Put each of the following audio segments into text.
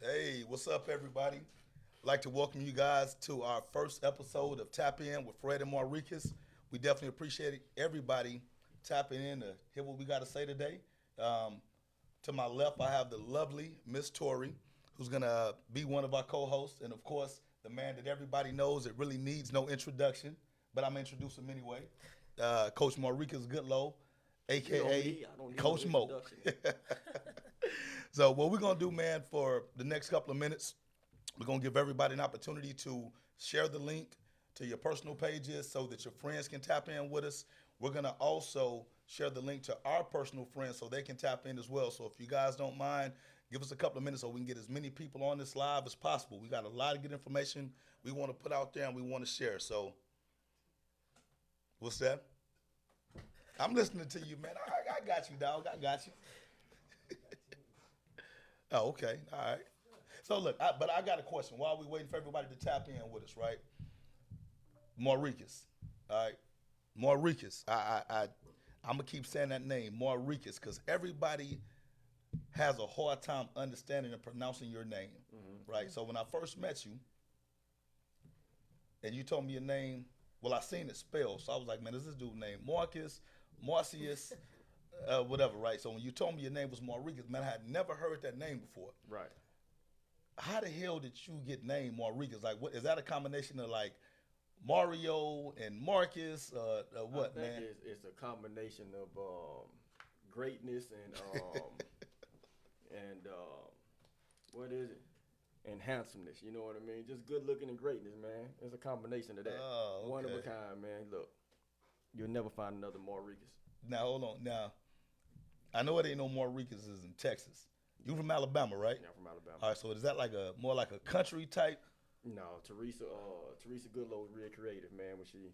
Hey, what's up, everybody? I'd like to welcome you guys to our first episode of Tap In with Fred and Mauricus. We definitely appreciate everybody tapping in to hear what we got to say today. Um, to my left, I have the lovely Miss Tori, who's going to be one of our co hosts. And of course, the man that everybody knows that really needs no introduction, but I'm going to introduce him anyway. Coach Mauricus Goodlow, You know AKA me. I don't need no Coach Mo. introduction. So, what we're going to do, man, for the next couple of minutes, we're going to give everybody an opportunity to share the link to your personal pages so that your friends can tap in with us. We're going to also share the link to our personal friends so they can tap in as well. So if you guys don't mind, give us a couple of minutes so we can get as many people on this live as possible. We got a lot of good information we want to put out there and we want to share. So, what's that? I'm listening to you, man. I got you, dog. I got you. Oh, okay. All right. So look, but I got a question. While we waiting for everybody to tap in with us, right? Mauricus. All right. Mauricus. I'm gonna keep saying that name, Mauricus, because everybody has a hard time understanding and pronouncing your name, right? So when I first met you and you told me your name, well, I seen it spelled, so I was like, man, is this dude named Marcus, Marcius, whatever, right? So when you told me your name was Mauricus, man, I had never heard that name before. Right. How the hell did you get named Mauricus? Like, what is that a combination of like Mario and Marcus? I What, think man? it's a combination of greatness and what is it? And handsomeness. You know what I mean? Just good looking and greatness, man. It's a combination of that. Oh, One of a okay. kind, man. Look, you'll never find another Mauricus. Now hold on. Now I know it ain't no Mauricus is in Texas. You from Alabama, right? Yeah, from Alabama. All right. So is that like a more like a country type? No, Teresa Goodlow was real creative, man, when she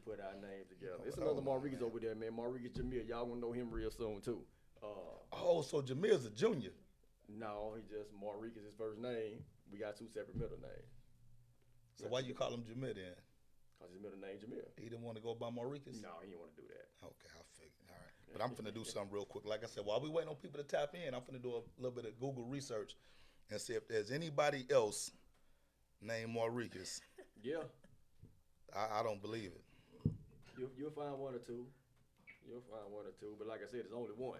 put our names together. It's Oh another Mauricus man. over there, man. Mauricus Jamil. Y'all gonna know him real soon too. Oh, so Jameer's a junior. No, he just Mauricus his first name. We got two separate middle names. We So got why two you different call him Jameer then? cause his middle name Jamil. He didn't want to go by Mauricus. No, he didn't want to do that. Okay, I figured. All right. But I'm finna do something real quick. Like I said, while we waiting on people to tap in, I'm finna do a little bit of Google research and see if there's anybody else named Mauricus. Yeah, I don't believe it. you'll find one or two. You'll find one or two, but like I said, it's only one,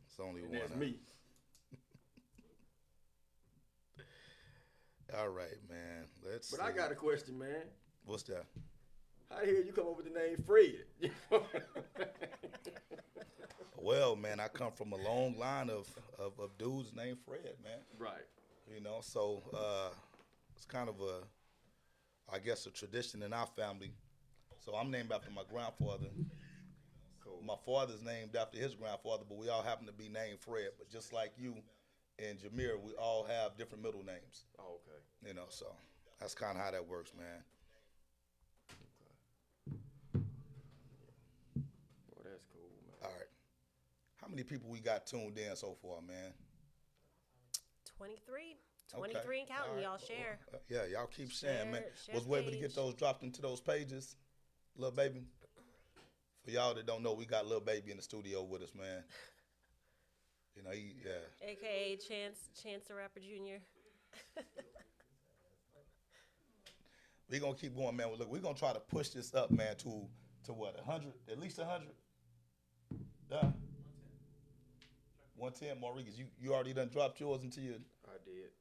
It's only and one. that's me. All right, man. Let's But see. I got a question, man. What's that? How the hell you come up with the name Fred? Well, man, I come from a long line of dudes named Fred, man. Right. You know, so it's kind of I guess, a tradition in our family. So I'm named after my grandfather. Cool. My father's named after his grandfather, but we all happen to be named Fred. But just like you and Jameer, we all have different middle names. Oh, okay. You know, so that's kind of how that works, man. Well, that's cool, All man. right. How many people we got tuned in so far, man? 23. Okay. 23 and All counting. right. Y'all share. Yeah, y'all keep sharing, man. Share Was the we able to get page. those dropped into those pages, little baby? For y'all that don't know, we got little baby in the studio with us, man. You know, yeah. AKA Chance the Rapper Jr. We gonna keep going, man. Look, we're gonna try to push this up, man, to what, 100, at least 100. Yeah, 110. Maurice, you already done dropped yours into your. I did.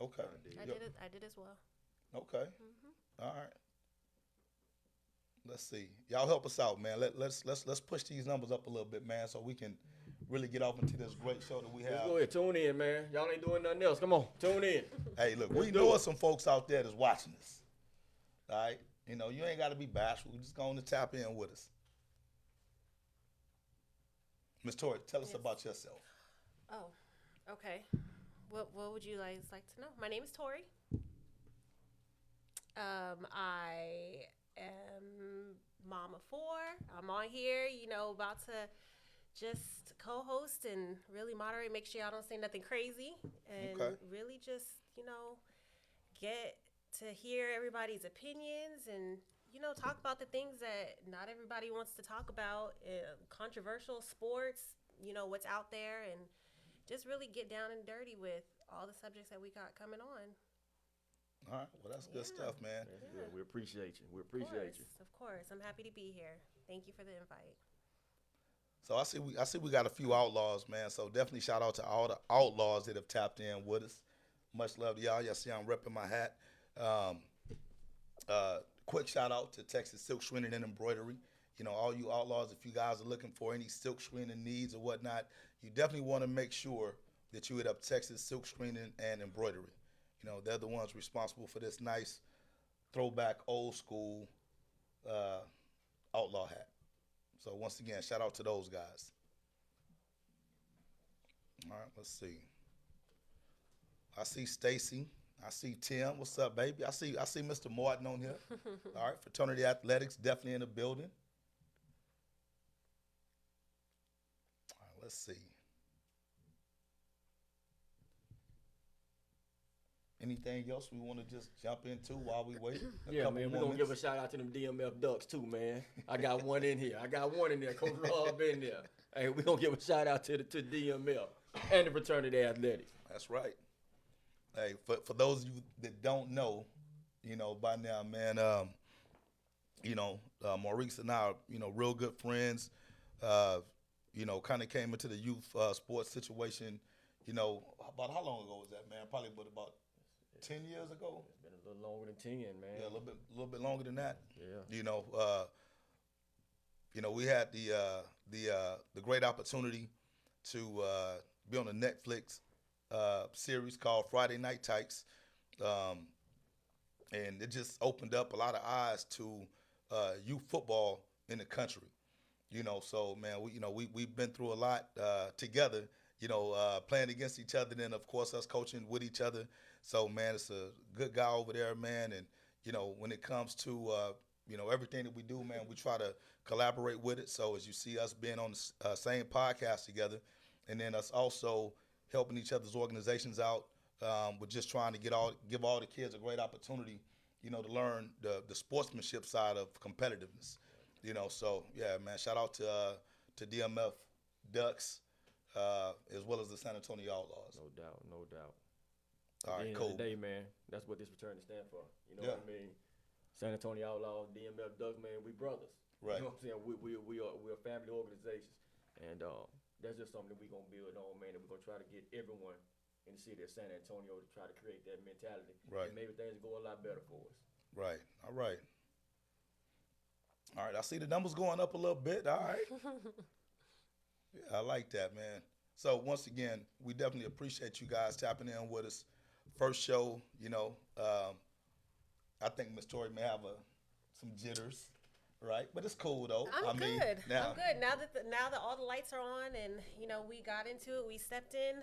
Okay. I did. I Yep. did it. I did as well. Okay. All right. Let's see. Y'all help us out, man. Let's push these numbers up a little bit, man, so we can really get off into this great show that we Let's have. go ahead. Tune in, man. Y'all ain't doing nothing else. Come on. Tune in. Hey, look, Let's we do know it. some folks out there that's watching us. All right. You know, you ain't got to be bashful. We just going to tap in with us. Miss Tori, tell us Yes. about yourself. Oh, okay. What would you guys like to know? My name is Tori. I am mom of four. I'm on here, about to just co-host and really moderate, make sure y'all don't say nothing crazy, and Okay. really just, get to hear everybody's opinions and talk about the things that not everybody wants to talk about, controversial sports, what's out there, and just really get down and dirty with all the subjects that we got coming on. All right. Well, that's good Yeah. stuff, man. That's Yeah. good. We appreciate you. We Of appreciate you. course, of course. I'm happy to be here. Thank you for the invite. So I see we got a few outlaws, man. So definitely shout out to all the outlaws that have tapped in with us. Much love to y'all. Y'all see I'm repping my hat. Quick shout out to Texas Silk Screening and Embroidery. You know, all you outlaws, if you guys are looking for any silk screening needs or whatnot, you definitely want to make sure that you hit up Texas Silk Screening and Embroidery. You know, they're the ones responsible for this nice throwback old school outlaw hat. So once again, shout out to those guys. All right, let's see. I see Stacy. I see Tim. What's up, baby? I see Mr. Martin on here. All right, Fraternity Athletics definitely in the building. All right, let's see. Anything else we want to just jump into while we wait? Yeah, man, we're gonna give a shout out to them DMF Ducks too, man. I got one in here. Coach Rob in there. Hey, we're gonna give a shout out to DMF and the Fraternity Athletics. That's right. Hey, for those of you that don't know, you know, by now, man, Maurice and I are, you know, real good friends. You know, kind of came into the youth sports situation, you know, about how long ago was that, man? Probably about 10 years ago. It's been a little longer than 10, man. Yeah, a little bit longer than that. Yeah. You know, we had the great opportunity to be on a Netflix series called Friday Night Tykes, and it just opened up a lot of eyes to youth football in the country. You know, so man, we've been through a lot together. You know, playing against each other, and then of course us coaching with each other. So man, it's a good guy over there, man. And you know, when it comes to you know, everything that we do, man, we try to collaborate with it. So as you see us being on the same podcast together, and then us also helping each other's organizations out, with just trying to give all the kids a great opportunity, you know, to learn the sportsmanship side of competitiveness. You know, so yeah, man, shout out to DMF Ducks, as well as the San Antonio Outlaws. No doubt, no doubt. All right, At the end cool. of the day, man, that's what this fraternity stand for. You know Yeah. what I mean? San Antonio Outlaws, DMF Ducks, man, we brothers. Right. You know what I'm saying? We're family organizations, and that's just something that we're gonna build on, man. And we're gonna try to get everyone in the city of San Antonio to try to create that mentality, Right. and maybe things go a lot better for us. Right. All right. All right. I see the numbers going up a little bit. All right. Yeah, I like that, man. So once again, we definitely appreciate you guys tapping in with us. First show, you know, I think Miss Tori may have some jitters, right? But it's cool though. I'm mean, good. Now, I'm good. Now that all the lights are on and you know we got into it, we stepped in.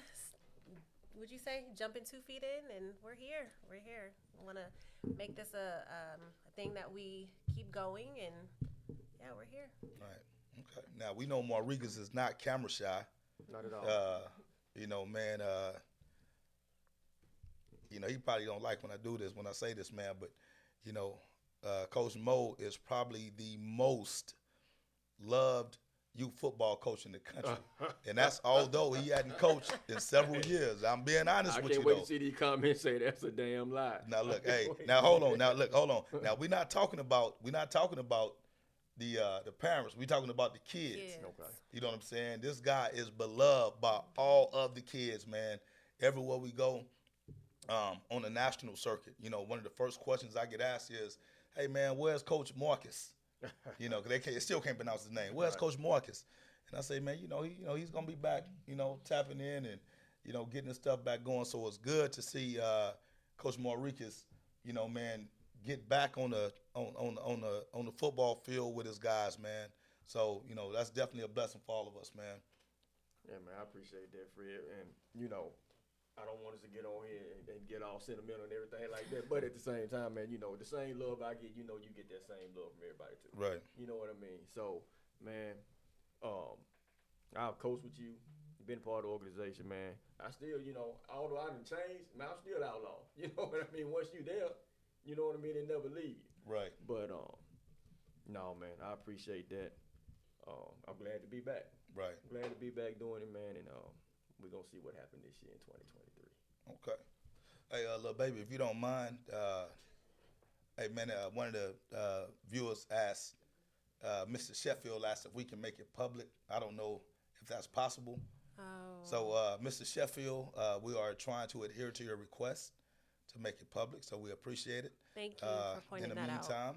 Would you say jumping 2 feet in, and we're here. We're here. I want to make this a thing that we keep going, and yeah, we're here. Right. Okay. Now we know Maurice is not camera shy. Not at all. You know, man. You know, he probably don't like when I say this, man. But you know, Coach Mo is probably the most loved youth football coach in the country, and that's although he hadn't coached in several years. I'm being honest I with can't you wait though. to see these comments say that's a damn lie. Now look, I can't hey, wait now to hold see on. that. Now hold on. Now we're not talking about the parents. We're talking about the kids. Kids. Okay. You know what I'm saying? This guy is beloved by all of the kids, man. Everywhere we go, on the national circuit, you know, one of the first questions I get asked is, "Hey, man, where's Coach Marcus?" You know, 'cause they still can't pronounce his name. Where's Right. Coach Marcus? And I say, man, he's gonna be back, you know, tapping in and, you know, getting his stuff back going. So it's good to see Coach Maurice, you know, man, get back on the football field with his guys, man. So, you know, that's definitely a blessing for all of us, man. Yeah, man, I appreciate that, Fred. And, you know, I don't want us to get on here and get all sentimental and everything like that. But at the same time, man, you know, the same love I get, you know, you get that same love from everybody, too. Right. You know what I mean? So, man, I've coached with you. You've been part of the organization, man. I still, you know, although I done changed, man, I'm still outlaw. You know what I mean? Once you there, you know what I mean? They never leave you. Right. But, no, man, I appreciate that. I'm glad to be back. Right. Glad to be back doing it, man. And we're gonna see what happened this year in 2023. Okay. Hey, little baby, if you don't mind, hey man, one of the viewers asked, Mr. Sheffield asked if we can make it public. I don't know if that's possible. Oh. So, Mr. Sheffield, we are trying to adhere to your request to make it public, so we appreciate it. Thank you for pointing In the that meantime,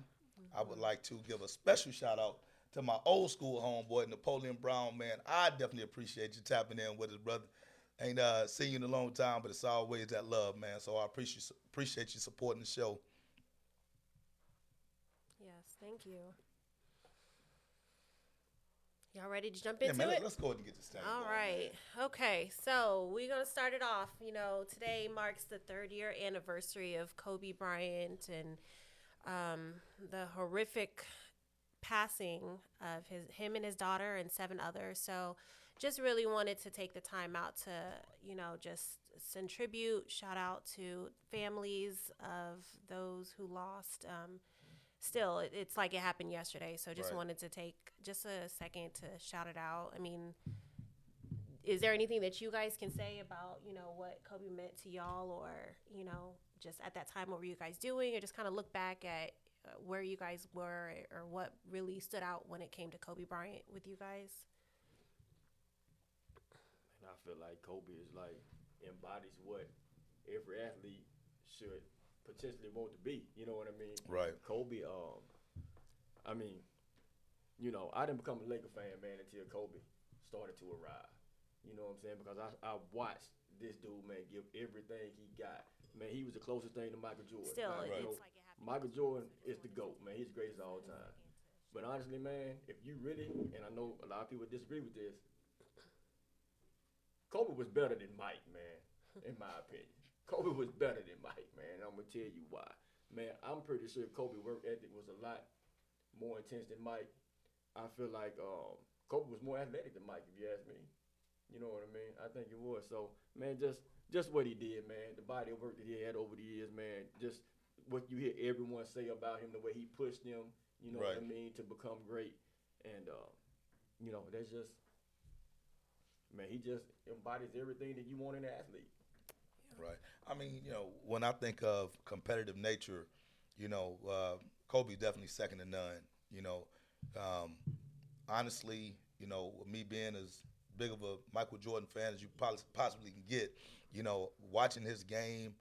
out. I would like to give a special shout out to my old school homeboy, Napoleon Brown, man. I definitely appreciate you tapping in with us, brother. Ain't seen you in a long time, but it's always that love, man. So I appreciate you supporting the show. Yes, thank you. Y'all ready to jump into man, it? let's go ahead and get this thing All going, right. man. Okay. So we're going to start it off. You know, today marks the 3rd-year anniversary of Kobe Bryant and the horrific passing of him and his daughter and 7 others. So just really wanted to take the time out to, you know, just send tribute, shout out to families of those who lost. Still, it's like it happened yesterday. So just Right. wanted to take just a second to shout it out. I mean, is there anything that you guys can say about, you know, what Kobe meant to y'all, or, you know, just at that time, what were you guys doing, or just kind of look back at where you guys were, or what really stood out when it came to Kobe Bryant with you guys? And I feel like Kobe is like embodies what every athlete should potentially want to be. You know what I mean? Right. Kobe, I mean, you know, I didn't become a Laker fan, man, until Kobe started to arrive. You know what I'm saying? Because I watched this dude, man, give everything he got. Man, he was the closest thing to Michael Jordan. Still, Like, Right. you know, it's like it happened. Michael Jordan is the GOAT, man. He's the greatest of all time. But honestly, man, if you really, and I know a lot of people disagree with this, Kobe was better than Mike, man, in my opinion. Kobe was better than Mike, man, and I'm going to tell you why. Man, I'm pretty sure Kobe work ethic was a lot more intense than Mike. I feel like Kobe was more athletic than Mike, if you ask me. You know what I mean? I think it was. So, man, just what he did, man, the body of work that he had over the years, man, just what you hear everyone say about him, the way he pushed them, you know Right. what I mean, to become great. And, you know, that's just, man, he just embodies everything that you want in an athlete. Right. I mean, you know, when I think of competitive nature, you know, Kobe definitely second to none. You know, honestly, you know, with me being as big of a Michael Jordan fan as you possibly can get, you know, watching his game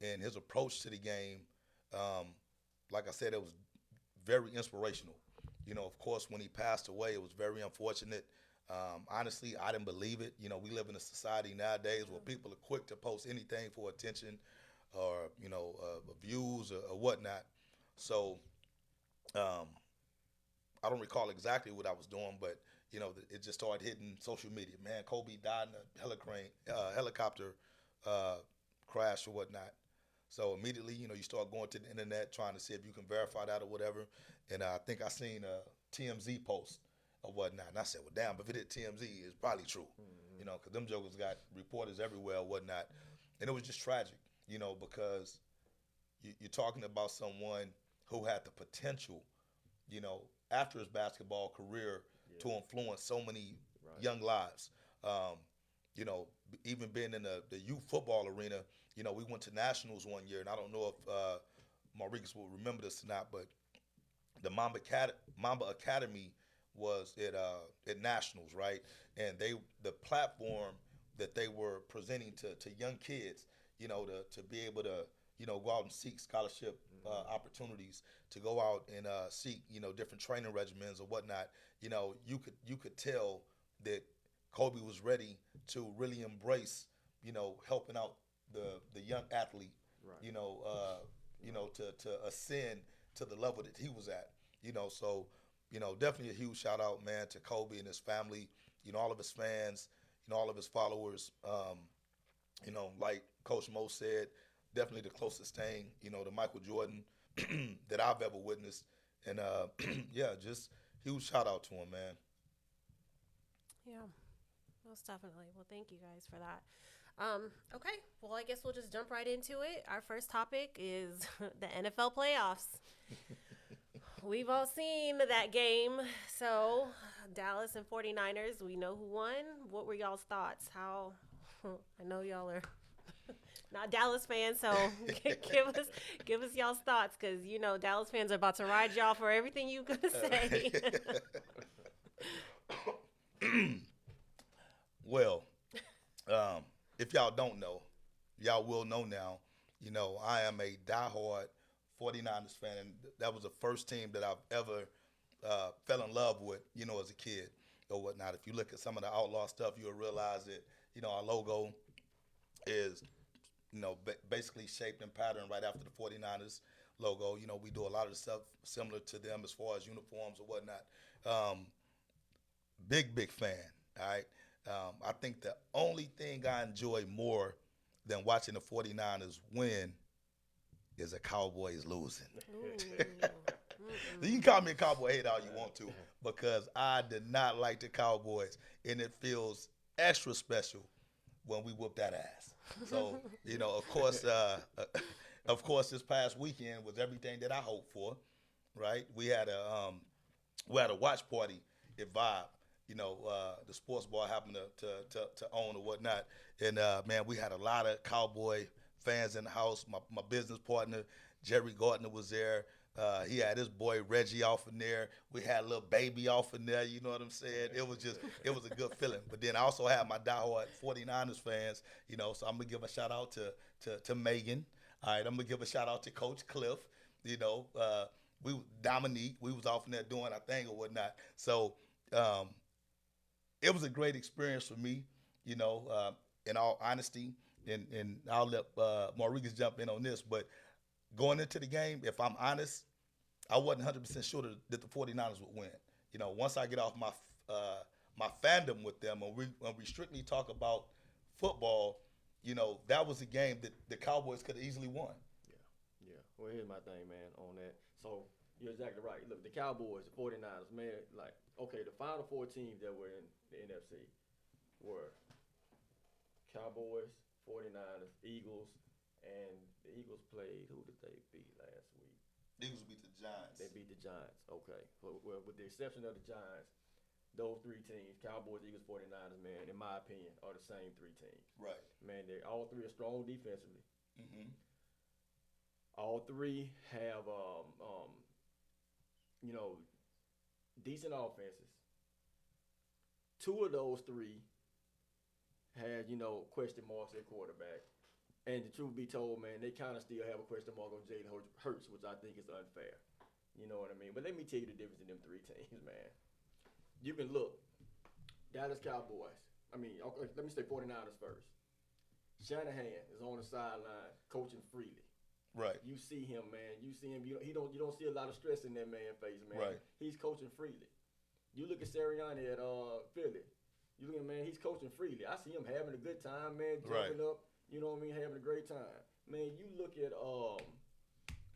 and his approach to the game, like I said, it was very inspirational. You know, of course, when he passed away, it was very unfortunate. Honestly, I didn't believe it. You know, we live in a society nowadays where people are quick to post anything for attention or, you know, views or whatnot. So I don't recall exactly what I was doing, but, you know, it just started hitting social media. Man, Kobe died in a helicopter crash or whatnot. So immediately, you know, you start going to the internet trying to see if you can verify that or whatever. And I think I seen a TMZ post or whatnot. And I said, well, damn, if it hit TMZ, it's probably true. You know, because them jokers got reporters everywhere or whatnot. And it was just tragic, you know, because you're talking about someone who had the potential, you know, after his basketball career to influence so many young lives. You know, even being in the youth football arena, you know, we went to nationals one year, and I don't know if Maurice will remember this or not, but the Mamba Academy was at nationals, right? And the platform that they were presenting to young kids, you know, to be able to, you know, go out and seek scholarship opportunities, to go out and seek, you know, different training regimens or whatnot. You know, you could tell that Kobe was ready to really embrace, you know, helping out the young athlete, you know, to ascend to the level that he was at, you know. So, you know, definitely a huge shout out, man, to Kobe and his family, you know, all of his fans, you know, all of his followers. You know, like Coach Mo said, definitely the closest thing, you know, to Michael Jordan that I've ever witnessed. And yeah, just huge shout out to him, man. Yeah, most definitely. Well, thank you guys for that. Okay, well, I guess we'll just jump right into it. Our first topic is the NFL playoffs. We've all seen that game. So, Dallas and 49ers, we know who won. What were y'all's thoughts? How I know y'all are not Dallas fans, so give us y'all's thoughts, because you know Dallas fans are about to ride y'all for everything you gonna say. Well, if y'all don't know, y'all will know now. You know, I am a diehard 49ers fan, and that was the first team that I've ever fell in love with, you know, as a kid or whatnot. If you look at some of the outlaw stuff, you'll realize that, you know, our logo is, you know, basically shaped and patterned right after the 49ers logo. You know, we do a lot of stuff similar to them as far as uniforms or whatnot. Um, big fan, all right? I think the only thing I enjoy more than watching the 49ers win is a Cowboys losing. You can call me a Cowboy hater all you want to, because I did not like the Cowboys, and it feels extra special when we whoop that ass. So, you know, of course, this past weekend was everything that I hoped for, right? We had a watch party at Vibe. You know, the sports bar happened to own or whatnot, and man, we had a lot of Cowboy fans in the house. My business partner Jerry Gardner was there. He had his boy Reggie off in there. We had a little baby off in there. You know what I'm saying? It was a good feeling. But then I also had my diehard 49ers fans. You know, so I'm gonna give a shout out to Megan. All right, I'm gonna give a shout out to Coach Cliff. You know, Dominique. We was off in there doing our thing or whatnot. So it was a great experience for me. You know, in all honesty, and I'll let Maurice jump in on this, but going into the game, if I'm honest, I wasn't 100% sure that the 49ers would win. You know, once I get off my fandom with them, when we strictly talk about football, you know, that was a game that the Cowboys could have easily won. Yeah. Well, here's my thing, man, on that. So you're exactly right. Look, the Cowboys, the 49ers, man, like, okay, the final four teams that were in the NFC were Cowboys, 49ers, Eagles, and the Eagles played, who did they beat last week? Eagles beat the Giants. They beat the Giants. Okay. Well, with the exception of the Giants, those three teams, Cowboys, Eagles, 49ers, man, in my opinion, are the same three teams. Right. Man, they all three are strong defensively. Mm-hmm. All three have, you know, decent offenses. Two of those three had, you know, question marks at quarterback. And the truth be told, man, they kind of still have a question mark on Jalen Hurts, which I think is unfair. You know what I mean? But let me tell you the difference in them three teams, man. You can look. Dallas Cowboys. I mean, okay, let me say 49ers first. Shanahan is on the sideline coaching freely. Right. You see him, man. You see him. You don't see a lot of stress in that man's face, man. Right. He's coaching freely. You look at Sirianni at Philly. You look at, man, he's coaching freely. I see him having a good time, man, jumping up. You know what I mean? Having a great time. Man, you look at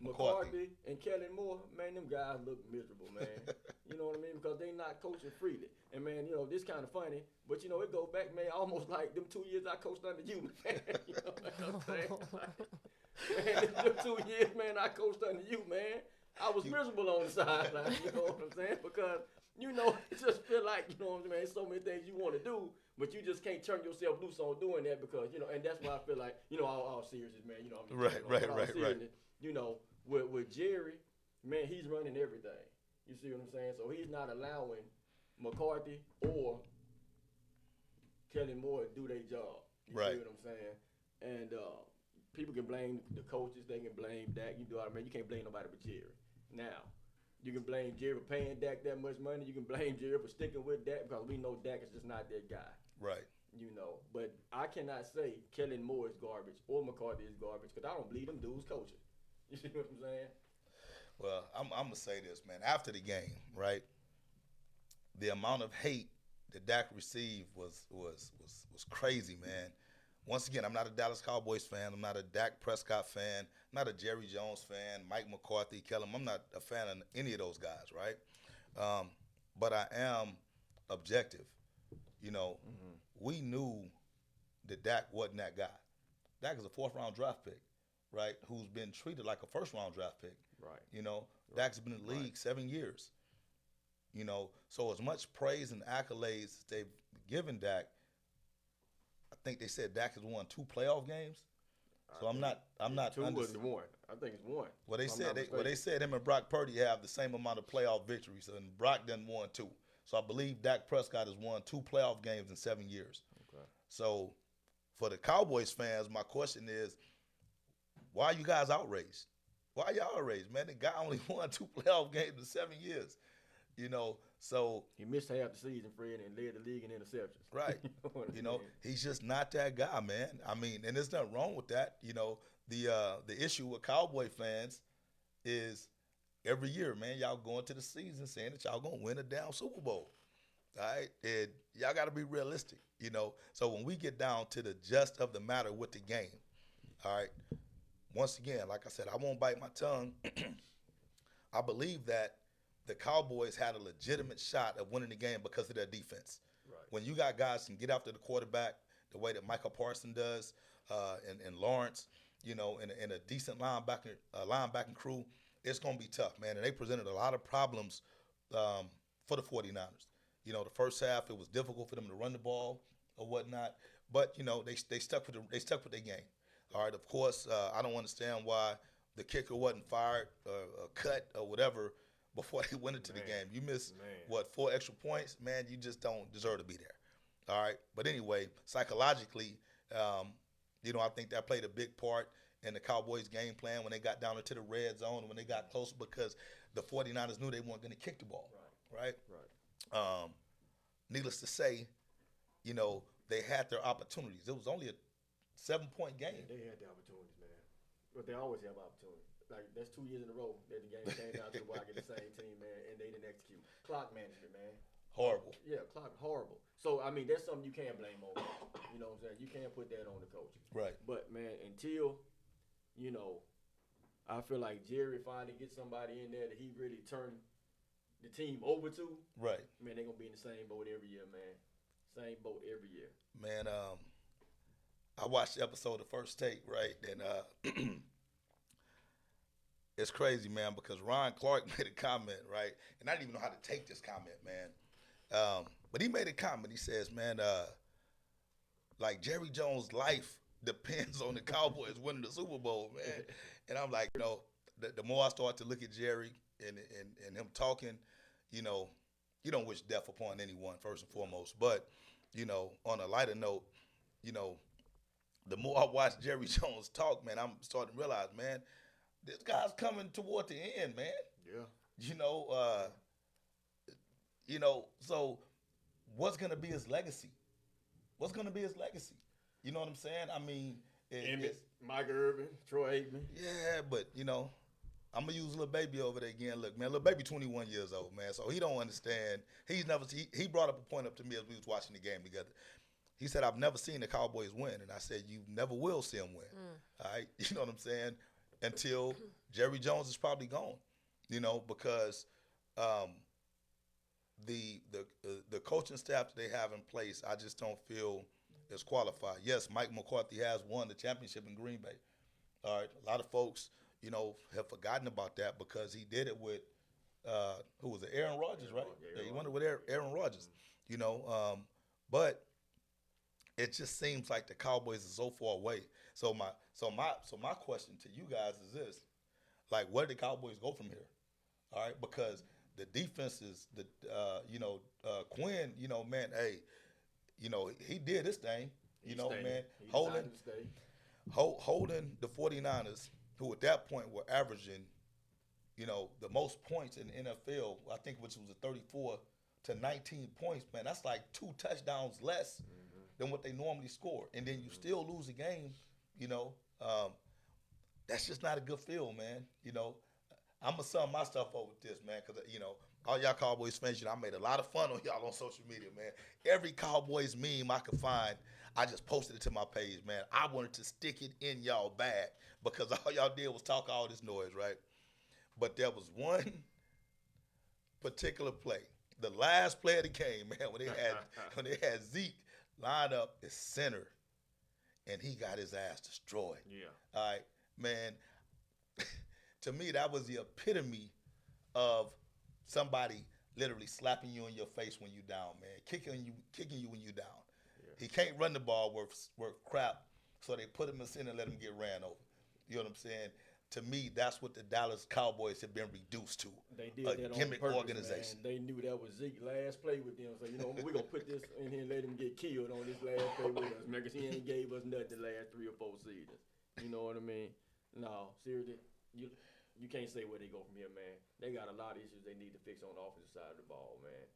McCarthy and Kellen Moore, man, them guys look miserable, man. You know what I mean? Because they not coaching freely. And, man, you know, this kind of funny, but, you know, it go back, man, almost like them 2 years I coached under you, man. You know what I'm saying? Man, them 2 years, man, I coached under you, man. I was miserable on the sideline, you know what I'm saying? Because, you know, it just feel like, you know what I'm saying, so many things you want to do, but you just can't turn yourself loose on doing that because, you know, and that's why I feel like, you know, all seriousness, man, you know, Right. You know, with Jerry, man, he's running everything. You see what I'm saying? So he's not allowing McCarthy or Kellen Moore to do their job. You see what I'm saying? And people can blame the coaches. They can blame Dak. You do what I mean? You can't blame nobody but Jerry. Now, you can blame Jerry for paying Dak that much money. You can blame Jerry for sticking with Dak because we know Dak is just not that guy. Right. You know, but I cannot say Kellen Moore is garbage or McCarthy is garbage because I don't believe them dudes coaching. You see what I'm saying? Well, I'm gonna say this, man. After the game, right? The amount of hate that Dak received was crazy, man. Once again, I'm not a Dallas Cowboys fan. I'm not a Dak Prescott fan. I'm not a Jerry Jones fan. Mike McCarthy, Kellen. I'm not a fan of any of those guys, right? But I am objective. You know, we knew that Dak wasn't that guy. Dak is a fourth-round draft pick, right? Who's been treated like a first-round draft pick. Right. You know, Dak's been in the league 7 years. You know, so as much praise and accolades they've given Dak, I think they said Dak has won 2 playoff games. So I'm not. Two was one. I think it's one. Well, they if I'm said not they mistaken. said him and Brock Purdy have the same amount of playoff victories, and Brock done won 2. So I believe Dak Prescott has won 2 playoff games in 7 years. Okay. So for the Cowboys fans, my question is, why are you guys outraged? Why are y'all outraged, man? The guy only won 2 playoff games in 7 years. You know, so He missed half the season, Fred, and led the league in interceptions. right. what I'm You know, saying? he's just not that guy, man. I mean, and there's nothing wrong with that. You know, the issue with Cowboy fans is every year, man, y'all going to the season saying that y'all gonna win a damn Super Bowl. All right, and y'all got to be realistic. You know, so when we get down to the gist of the matter with the game, all right. Once again, like I said, I won't bite my tongue. I believe that the Cowboys had a legitimate shot of winning the game because of their defense. Right. When you got guys who can get after the quarterback the way that Michael Parsons does, and Lawrence, you know, and a decent linebacking crew, it's going to be tough, man. And they presented a lot of problems for the 49ers. You know, the first half it was difficult for them to run the ball or whatnot, but you know they stuck with their game. All right, of course, I don't understand why the kicker wasn't fired or cut or whatever before they went into the game. You missed, Man. 4 extra points? Man, you just don't deserve to be there. All right, but anyway, psychologically, you know, I think that played a big part in the Cowboys' game plan when they got down into the red zone, when they got closer, because the 49ers knew they weren't going to kick the ball, right? Right. Needless to say, you know, they had their opportunities. It was only a 7-point game. They had the opportunities, man. But they always have opportunities. Like, that's 2 years in a row that the game came down to the wire, get the same team, man, and they didn't execute. Clock management, man. Horrible. Yeah, clock horrible. So, I mean, that's something you can't blame on. You know what I'm saying? You can't put that on the coaches. Right. But, man, until, you know, I feel like Jerry finally gets somebody in there that he really turned the team over to, Right. man, they're going to be in the same boat every year, man. Same boat every year. Man, I watched the episode of First Take, right? And it's crazy, man, because Ron Clark made a comment, right? And I didn't even know how to take this comment, man. But he made a comment. He says, man, like Jerry Jones' life depends on the Cowboys winning the Super Bowl, man. And I'm like, you know, the more I start to look at Jerry and him talking, you know, you don't wish death upon anyone, first and foremost. But, you know, on a lighter note, you know, the more I watch Jerry Jones talk, man, I'm starting to realize, man, this guy's coming toward the end, man. Yeah. You know, so what's going to be his legacy? What's going to be his legacy? You know what I'm saying? I mean, Emmett, Mike Irvin, Troy Aikman. yeah, but, you know, I'm going to use Lil Baby over there again. Look, man, Lil Baby 21 years old, man, so he don't understand. He brought up a point up to me as we was watching the game together. He said, I've never seen the Cowboys win. And I said, you never will see them win. All right? You know what I'm saying? Until Jerry Jones is probably gone. You know, because the coaching staff that they have in place, I just don't feel is qualified. Yes, Mike McCarthy has won the championship in Green Bay. All right? A lot of folks, you know, have forgotten about that because he did it with, who was it? Aaron Rodgers, right? Yeah, He won it with Aaron Rodgers. You know, but it just seems like the Cowboys are so far away. So my question to you guys is this: like, where do the Cowboys go from here? All right, because the defense is Quinn. You know, man, hey, you know he did this thing. You know, man, holding the 49ers, who at that point were averaging, you know, the most points in the NFL. I think which was a 34 to 19 points. Man, that's like 2 touchdowns less than what they normally score, and then you still lose a game. You know, that's just not a good feel, man. You know, I'm gonna sum my stuff up with this, man, because you know, all y'all Cowboys fans, you know, I made a lot of fun on y'all on social media, man. Every Cowboys meme I could find, I just posted it to my page, man. I wanted to stick it in y'all bag because all y'all did was talk all this noise, right? But there was one particular play, the last play of the game, man, when they had Zeke line up as center, and he got his ass destroyed. Yeah. All right, man. To me, that was the epitome of somebody literally slapping you in your face when you down, man, kicking you when you down. Yeah. he can't run the ball worth crap, so they put him in center and let him get ran over. You know what I'm saying? To me, that's what the Dallas Cowboys have been reduced to. They did a that gimmick on purpose, organization. Man. They knew that was Zeke's last play with them. So, we're going to put this in here and let him get killed on this last play with us, man, because he ain't gave us nothing the last 3 or 4 seasons. You know what I mean? No, seriously, you can't say where they go from here, man. They got a lot of issues they need to fix on the offensive side of the ball, man.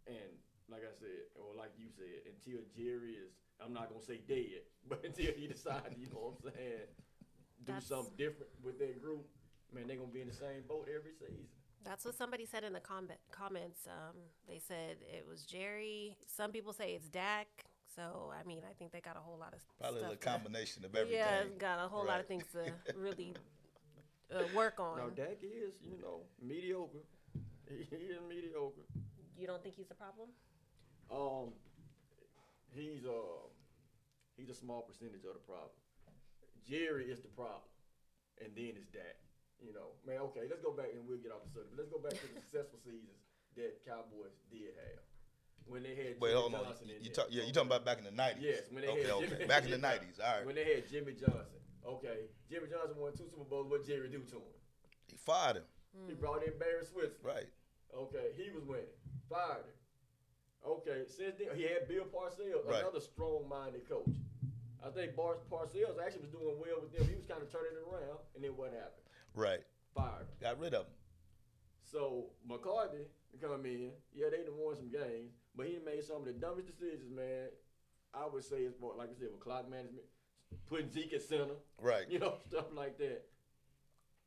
And like I said, or like you said, until Jerry is, I'm not going to say dead, but until he decides, you know what I'm saying, do something different with their group, man, they're going to be in the same boat every season. That's what somebody said in the comments. They said it was Jerry. Some people say it's Dak. So, I mean, I think they got a whole lot of Probably stuff a combination of everything. Yeah, it's got a whole lot of things to really work on. Now, Dak is, mediocre. He is mediocre. You don't think he's a problem? He's a small percentage of the problem. Jerry is the problem, and then it's Dak. Man, okay, let's go back and we'll get off the subject. But let's go back to the successful seasons that Cowboys did have. When they had Jimmy Johnson in there. You talking about back in the 90s? Yes, when they had Jimmy, back in the 90s, all right. When they had Jimmy Johnson. Okay, Jimmy Johnson won 2 Super Bowls. What Jerry do to him? He fired him. He brought in Barry Switzer. Right. Okay, he was winning. Fired him. Okay, since then, he had Bill Parcells, another strong-minded coach. I think Parcells actually was doing well with them. He was kind of turning it around, and then what happened? Right. Fired him. Got rid of him. So McCarthy come in. Yeah, they done won some games, but he made some of the dumbest decisions, man. I would say it's more, like I said, with clock management, putting Zeke at center. Right. Stuff like that.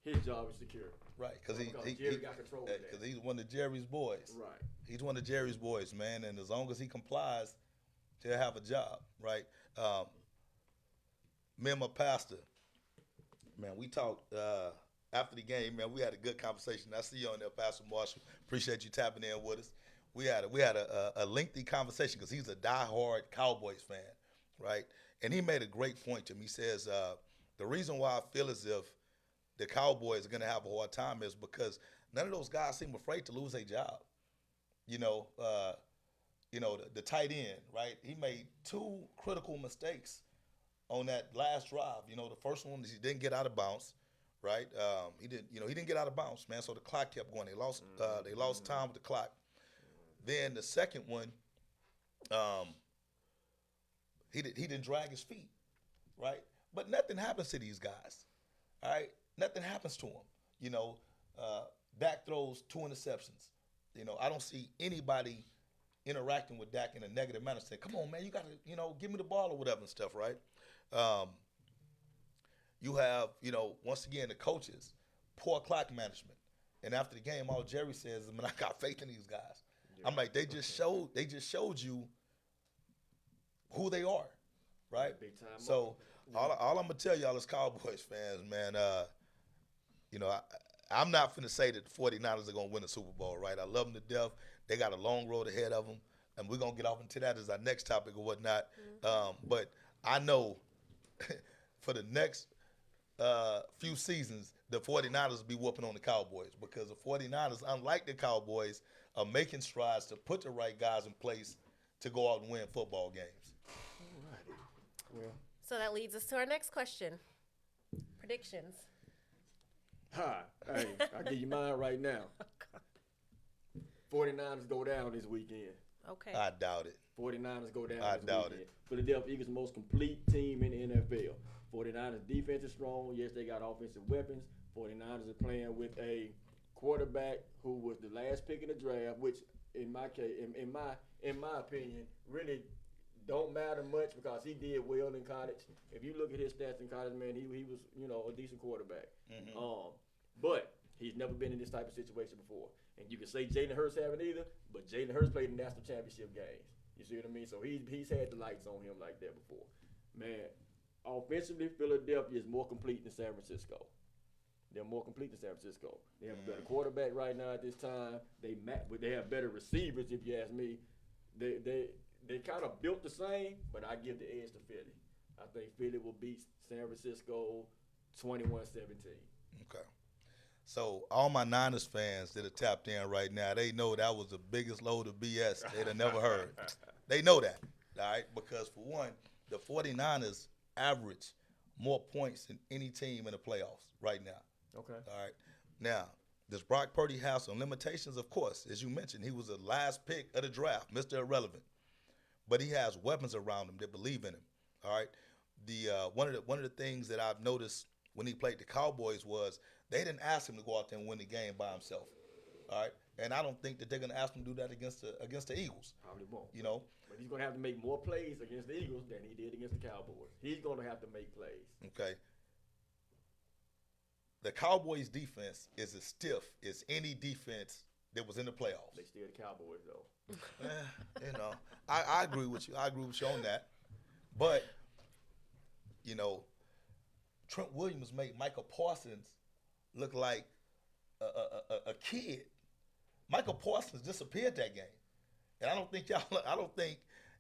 His job is secure. Right, because Jerry got control of that. Because he's one of Jerry's boys. Right. He's one of Jerry's boys, man, and as long as he complies, he'll have a job, right? Me and my pastor, man, we talked after the game, man. We had a good conversation. I see you on there, Pastor Marshall. Appreciate you tapping in with us. We had a lengthy conversation because he's a diehard Cowboys fan, right? And he made a great point to me. He says the reason why I feel as if the Cowboys are going to have a hard time is because none of those guys seem afraid to lose their job. The tight end, right? He made 2 critical mistakes on that last drive. The first one is he didn't get out of bounds, right? He didn't get out of bounds, man. So the clock kept going. They lost time with the clock. Then the second one, he didn't drag his feet, right? But nothing happens to these guys, all right? Nothing happens to them. Dak throws 2 interceptions. I don't see anybody interacting with Dak in a negative manner saying, come on, man, you got to, give me the ball or whatever and stuff, right? You have, once again, the coaches, poor clock management. And after the game, all Jerry says is, man, I got faith in these guys. Yeah. I'm like, they just showed you who they are, right? Big time. So all I'm going to tell y'all as Cowboys fans, man, I'm not finna say that the 49ers are going to win the Super Bowl, right? I love them to death. They got a long road ahead of them, and we're going to get off into that as our next topic or whatnot. But I know for the next few seasons, the 49ers will be whooping on the Cowboys because the 49ers, unlike the Cowboys, are making strides to put the right guys in place to go out and win football games. All righty. Well. So that leads us to our next question. Predictions. Hey, I'll give you mine right now. 49ers go down this weekend. Okay. I doubt it. 49ers go down I this doubt weekend. it. Philadelphia Eagles, the most complete team in the NFL. 49ers defense is strong. Yes, they got offensive weapons. 49ers are playing with a quarterback who was the last pick in the draft, which in my case, in my opinion, really don't matter much because he did well in college. If you look at his stats in college, man, he was a decent quarterback. Mm-hmm. But he's never been in this type of situation before. And you can say Jalen Hurts haven't either, but Jalen Hurts played in national championship games. You see what I mean? So he's had the lights on him like that before. Man, offensively, Philadelphia is more complete than San Francisco. They're more complete than San Francisco. They have a better quarterback right now at this time. They have better receivers, if you ask me. They kind of built the same, but I give the edge to Philly. I think Philly will beat San Francisco 21-17. Okay. So all my Niners fans that are tapped in right now, they know that was the biggest load of BS they'd have never heard. They know that. all right? Because for one, the 49ers average more points than any team in the playoffs right now. Okay. All right. Now, does Brock Purdy have some limitations? Of course. As you mentioned, he was the last pick of the draft, Mr. Irrelevant. But he has weapons around him that believe in him. All right. The one of the things that I've noticed when he played the Cowboys was they didn't ask him to go out there and win the game by himself. All right. And I don't think that they're going to ask him to do that against the Eagles. Probably won't. You know. But he's going to have to make more plays against the Eagles than he did against the Cowboys. He's going to have to make plays. Okay. The Cowboys' defense is as stiff as any defense that was in the playoffs. They still the Cowboys, though. You know, I agree with you. I agree with you on that. But, you know, Trent Williams made Michael Parsons look like a kid. Michael Parsons disappeared that game. And I don't think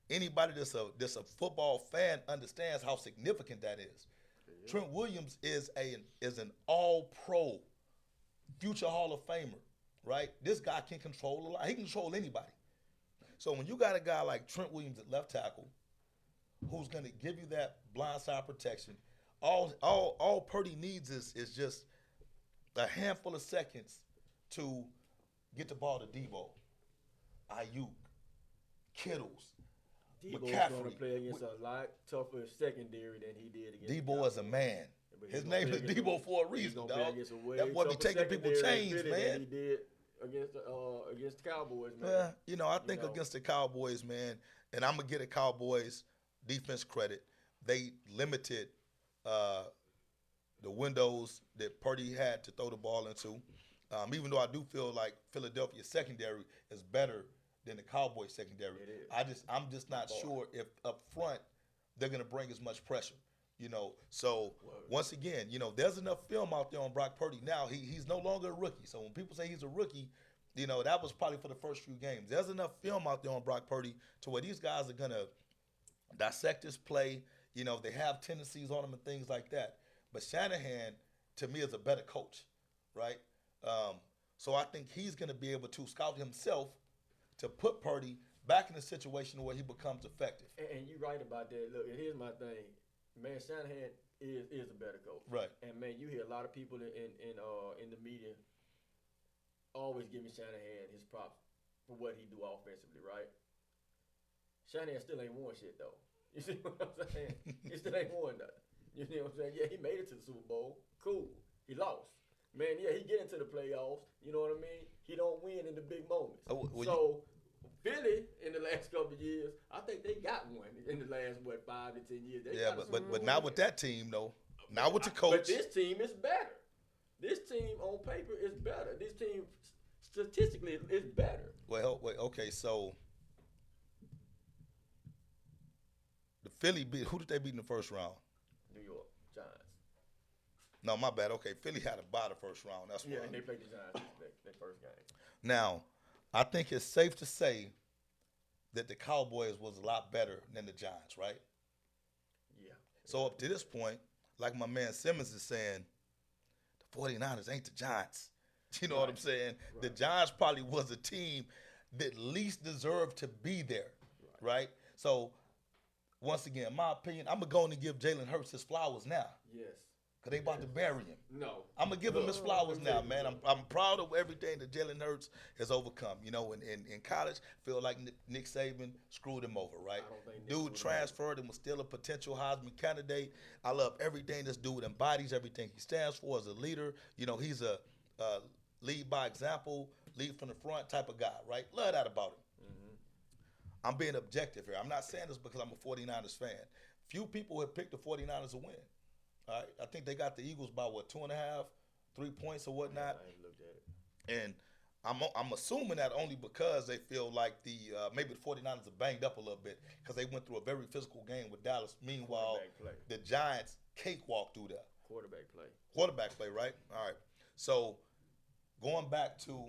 anybody that's a football fan understands how significant that is. Yeah. Trent Williams is an all-pro, future Hall of Famer, right? This guy can control a lot. He can control anybody. So when you got a guy like Trent Williams at left tackle, who's going to give you that blindside protection, all Purdy needs is just a handful of seconds to get the ball to Debo, Ayuk, Kittles, Debo's McCaffrey. going to play against a lot tougher secondary than he did against Debo is a man. His name is Debo for a reason, dog. That boy be taking people chains, man. He did against the Cowboys, man. Well, you know, I think against the Cowboys, man, and I'm going to get the Cowboys defense credit. They limited the windows that Purdy had to throw the ball into. Even though I do feel like Philadelphia's secondary is better than the Cowboys secondary. It is. I'm just not sure if up front they're going to bring as much pressure. You know, so once again, you know, there's enough film out there on Brock Purdy now. He's no longer a rookie. So when people say he's a rookie, you know, that was probably for the first few games. There's enough film out there on Brock Purdy to where these guys are going to dissect his play. You know, they have tendencies on him and things like that. But Shanahan, to me, is a better coach, right? So I think he's going to be able to scout himself to put Purdy back in a situation where he becomes effective. And you're right about that. Look, and here's my thing. Man, Shanahan is a better coach. Right. And, man, you hear a lot of people in the media always giving Shanahan his props for what he do offensively, right? Shanahan still ain't won shit, though. You see what I'm saying? He still ain't won nothing. You know what I'm saying? Yeah, he made it to the Super Bowl. Cool. He lost. Man, yeah, he get into the playoffs. You know what I mean? He don't win in the big moments. Philly, in the last couple of years, I think they got one in the last, 5 to 10 years. But not with that team, though. Not with the coach. But this team is better. This team on paper is better. This team statistically is better. Well, wait, okay, so the Philly who did they beat in the first round? New York Giants. No, my bad. Okay, Philly had to buy the first round. That's yeah, why. and they played the Giants that first game. Now, I think it's safe to say that the Cowboys was a lot better than the Giants, right? Yeah. So up to this point, like my man Simmons is saying, the 49ers ain't the Giants. You know what I'm saying? Right. The Giants probably was a team that least deserved to be there, right? So, once again, in my opinion, I'm going to give Jalen Hurts his flowers now. Yes. Because they about to bury him. No. I'm going to give him his flowers now, man. I'm proud of everything that Jalen Hurts has overcome. You know, in college, feel like Nick Saban screwed him over, right? Dude transferred and was still a potential Heisman candidate. I love everything this dude embodies, everything he stands for as a leader. You know, he's a lead by example, lead from the front type of guy, right? Love that about him. Mm-hmm. I'm being objective here. I'm not saying this because I'm a 49ers fan. Few people have picked the 49ers to win. All right, I think they got the Eagles by 2.5, 3 points or whatnot. I ain't looked at it. And I'm assuming that only because they feel like maybe the 49ers are banged up a little bit because they went through a very physical game with Dallas. Meanwhile, the Giants cakewalk through that. Quarterback play, right? All right. So going back to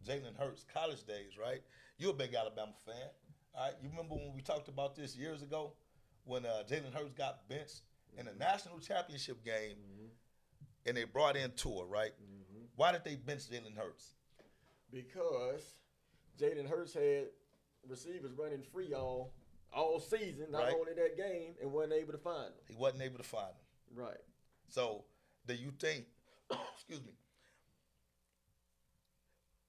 Jalen Hurts' college days, right? You're a big Alabama fan. All right. You remember when we talked about this years ago when Jalen Hurts got benched in a national championship game, and they brought in Tua, right? Mm-hmm. Why did they bench Jalen Hurts? Because Jalen Hurts had receivers running free all all season, not Right. only that game, and wasn't able to find them. He wasn't able to find them. Right. So, do you think, excuse me,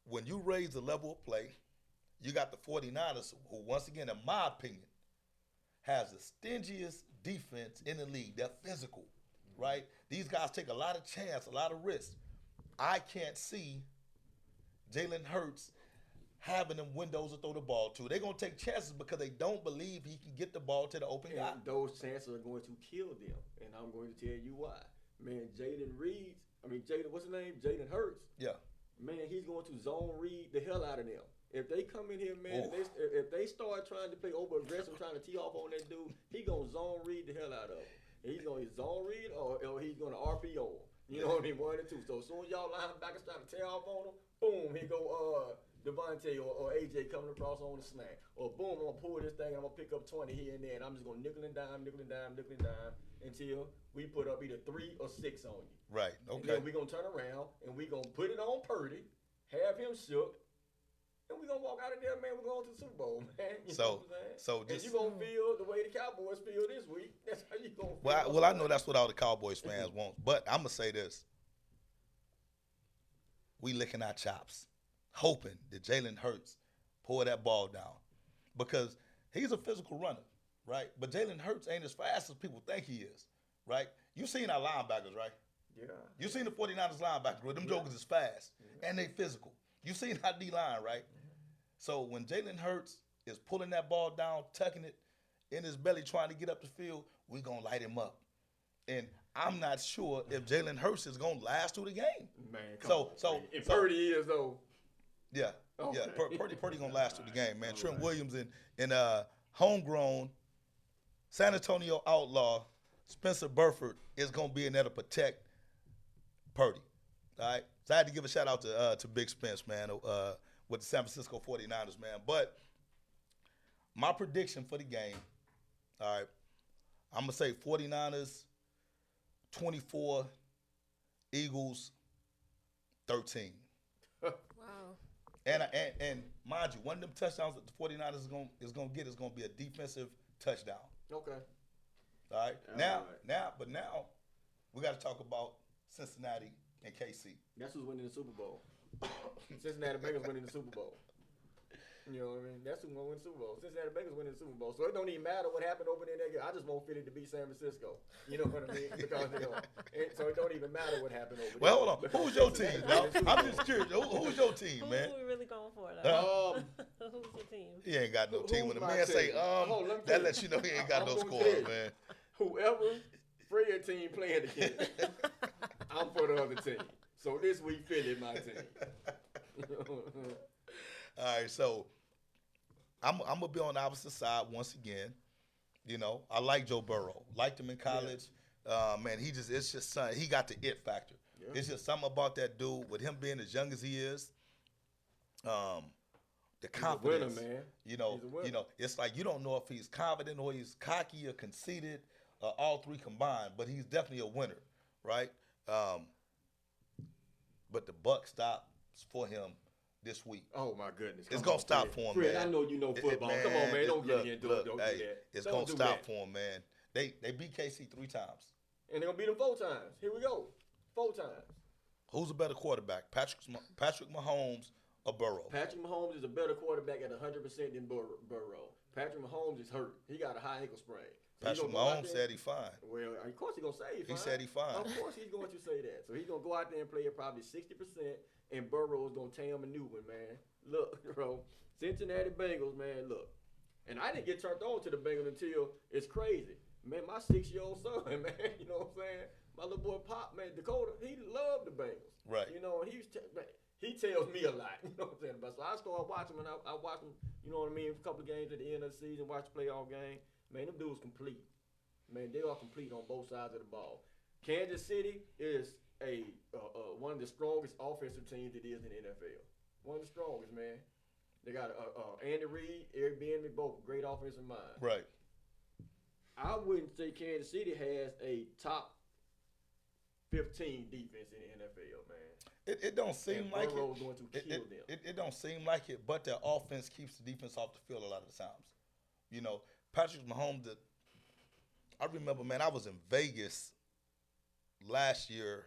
when you raise the level of play, you got the 49ers, who, once again, in my opinion, has the stingiest defense in the league. They're physical, right? These guys take a lot of chance, a lot of risk. I can't see Jalen Hurts having them windows to throw the ball to. They're going to take chances because they don't believe he can get the ball to the open guy. And those chances are going to kill them. And I'm going to tell you why. Man, what's his name? Jalen Hurts. Yeah. Man, he's going to zone read the hell out of them. If they come in here, man, Oof. if they start trying to play over aggressive, trying to tee off on that dude, he gonna zone read the hell out of him. And he's gonna zone read or he's gonna RPO him. You know what I mean? One and two. So as soon as y'all linebackers trying to tear off on him, boom, here go Devontae or AJ coming across on the snap. Or boom, I'm gonna pull this thing, I'm gonna pick up 20 here and there, and I'm just gonna nickel and dime until we put up either 3 or 6 on you. Right. And Okay. then we're going to turn around and we're going to put it on Purdy, have him shook, and we're going to walk out of there, man. We're going to the Super Bowl, man. You know what I'm saying? So And just you're going to feel the way the Cowboys feel this week. That's how you're going to feel. well, I know that's what all the Cowboys fans want, but I'm gonna say this: we licking our chops, hoping that Jalen Hurts pull that ball down because he's a physical runner, right? But Jalen Hurts ain't as fast as people think he is, right? You seen our linebackers, right? Yeah. You seen the 49ers linebackers, bro. Them jokers is fast and they physical. You seen our D-line, right? So when Jalen Hurts is pulling that ball down, tucking it in his belly, trying to get up the field, we going to light him up. And I'm not sure if Jalen Hurts is going to last through the game. Man, So- if so- Purdy is, though. Yeah, Okay. yeah. Purdy going to last through the game, man. All Trent right. Williams and homegrown San Antonio outlaw Spencer Burford is going to be in there to protect Purdy. All right. So I had to give a shout out to Big Spence, man, with the San Francisco 49ers, man. But my prediction for the game, all right, I'm going to say 49ers 24, Eagles 13. Wow. And mind you, one of them touchdowns that the 49ers is gonna get is gonna be a defensive touchdown. Okay. All right. All Now right. we got to talk about Cincinnati and KC. That's who's winning the Super Bowl. Cincinnati Bengals winning the Super Bowl. You know what I mean? That's who's going to win the Super Bowl. Cincinnati Bengals winning the Super Bowl. So it don't even matter what happened over there. I just want Philly to beat San Francisco. You know what I mean? Because so it don't even matter what happened over there. Well, hold on. Because Who's your Cincinnati team? winning the Super I'm Bowl. just curious. Who's your team, Who man? are we really going for, though? Who's your team? He ain't got no team. When the Who's man my say team? Hold on, let me that tell lets you know he ain't got I'm no gonna score, tell you. man. Whoever Fred team playing against, I'm for the other team. So this week, Philly my team. All right, so I'm gonna be on the opposite side once again. You know, I like Joe Burrow. Liked him in college. Man, it's just something. He got the it factor. Yeah. It's just something about that dude with him being as young as he is. The He's a confidence. winner, man. You know, He's a winner. it's like you don't know if he's confident or he's cocky or conceited, all three combined. But he's definitely a winner, right? But the buck stops for him this week. Oh my goodness! It's Come gonna on, stop Fred. for him, Fred, man. I know you know football. Come on, man. Don't get into it. Don't do that. It's Don't gonna do stop that. for him, man. They beat KC 3 times. And they're gonna beat them 4 times. Here we go. 4 times. Who's a better quarterback, Patrick Mahomes or Burrow? Patrick Mahomes is a better quarterback at 100% than Burrow. Patrick Mahomes is hurt. He got a high ankle sprain. So Patrick Mahomes said he fine. Well, of course he's gonna say He said he fine. Of course he's going to say that. So he's gonna go out there and play at probably 60%, and Burrow's gonna tear him a new one, man. Look, bro, Cincinnati Bengals, man. Look, and I didn't get turned on to the Bengals until it's crazy, man. My 6-year-old son, man. You know what I'm saying? My little boy Pop, man, Dakota, he loved the Bengals. Right. You know, and he tells me a lot. You know what I'm saying? But so I started watching him, and I watched him. You know what I mean? A couple of games at the end of the season, watch the playoff game. Man, them dudes complete. Man, they are complete on both sides of the ball. Kansas City is one of the strongest offensive teams it is in the NFL. One of the strongest, man. They got Andy Reid, Eric Bieniemy, both great offensive minds. Right. I wouldn't say Kansas City has a top 15 defense in the NFL, man. It don't seem And like Burrow's going to kill them. It don't seem like it, but their offense keeps the defense off the field a lot of the times. You know, Patrick Mahomes, I remember, man, I was in Vegas last year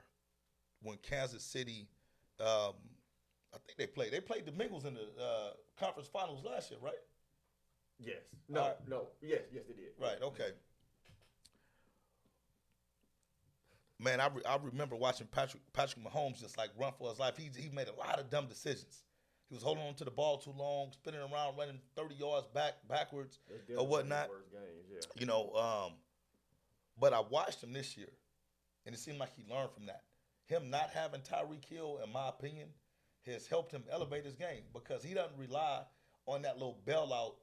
when Kansas City, I think they played the Bengals in the conference finals last year, right? Yes. No. Alright. No. Yes. Yes, they did. Right. Okay. Man, I remember watching Patrick Mahomes just like run for his life. He made a lot of dumb decisions. He was holding on to the ball too long, spinning around, running 30 yards backwards That's or definitely one of the whatnot. worst games, yeah. You know, but I watched him this year, and it seemed like he learned from that. Him not having Tyreek Hill, in my opinion, has helped him elevate his game because he doesn't rely on that little bailout,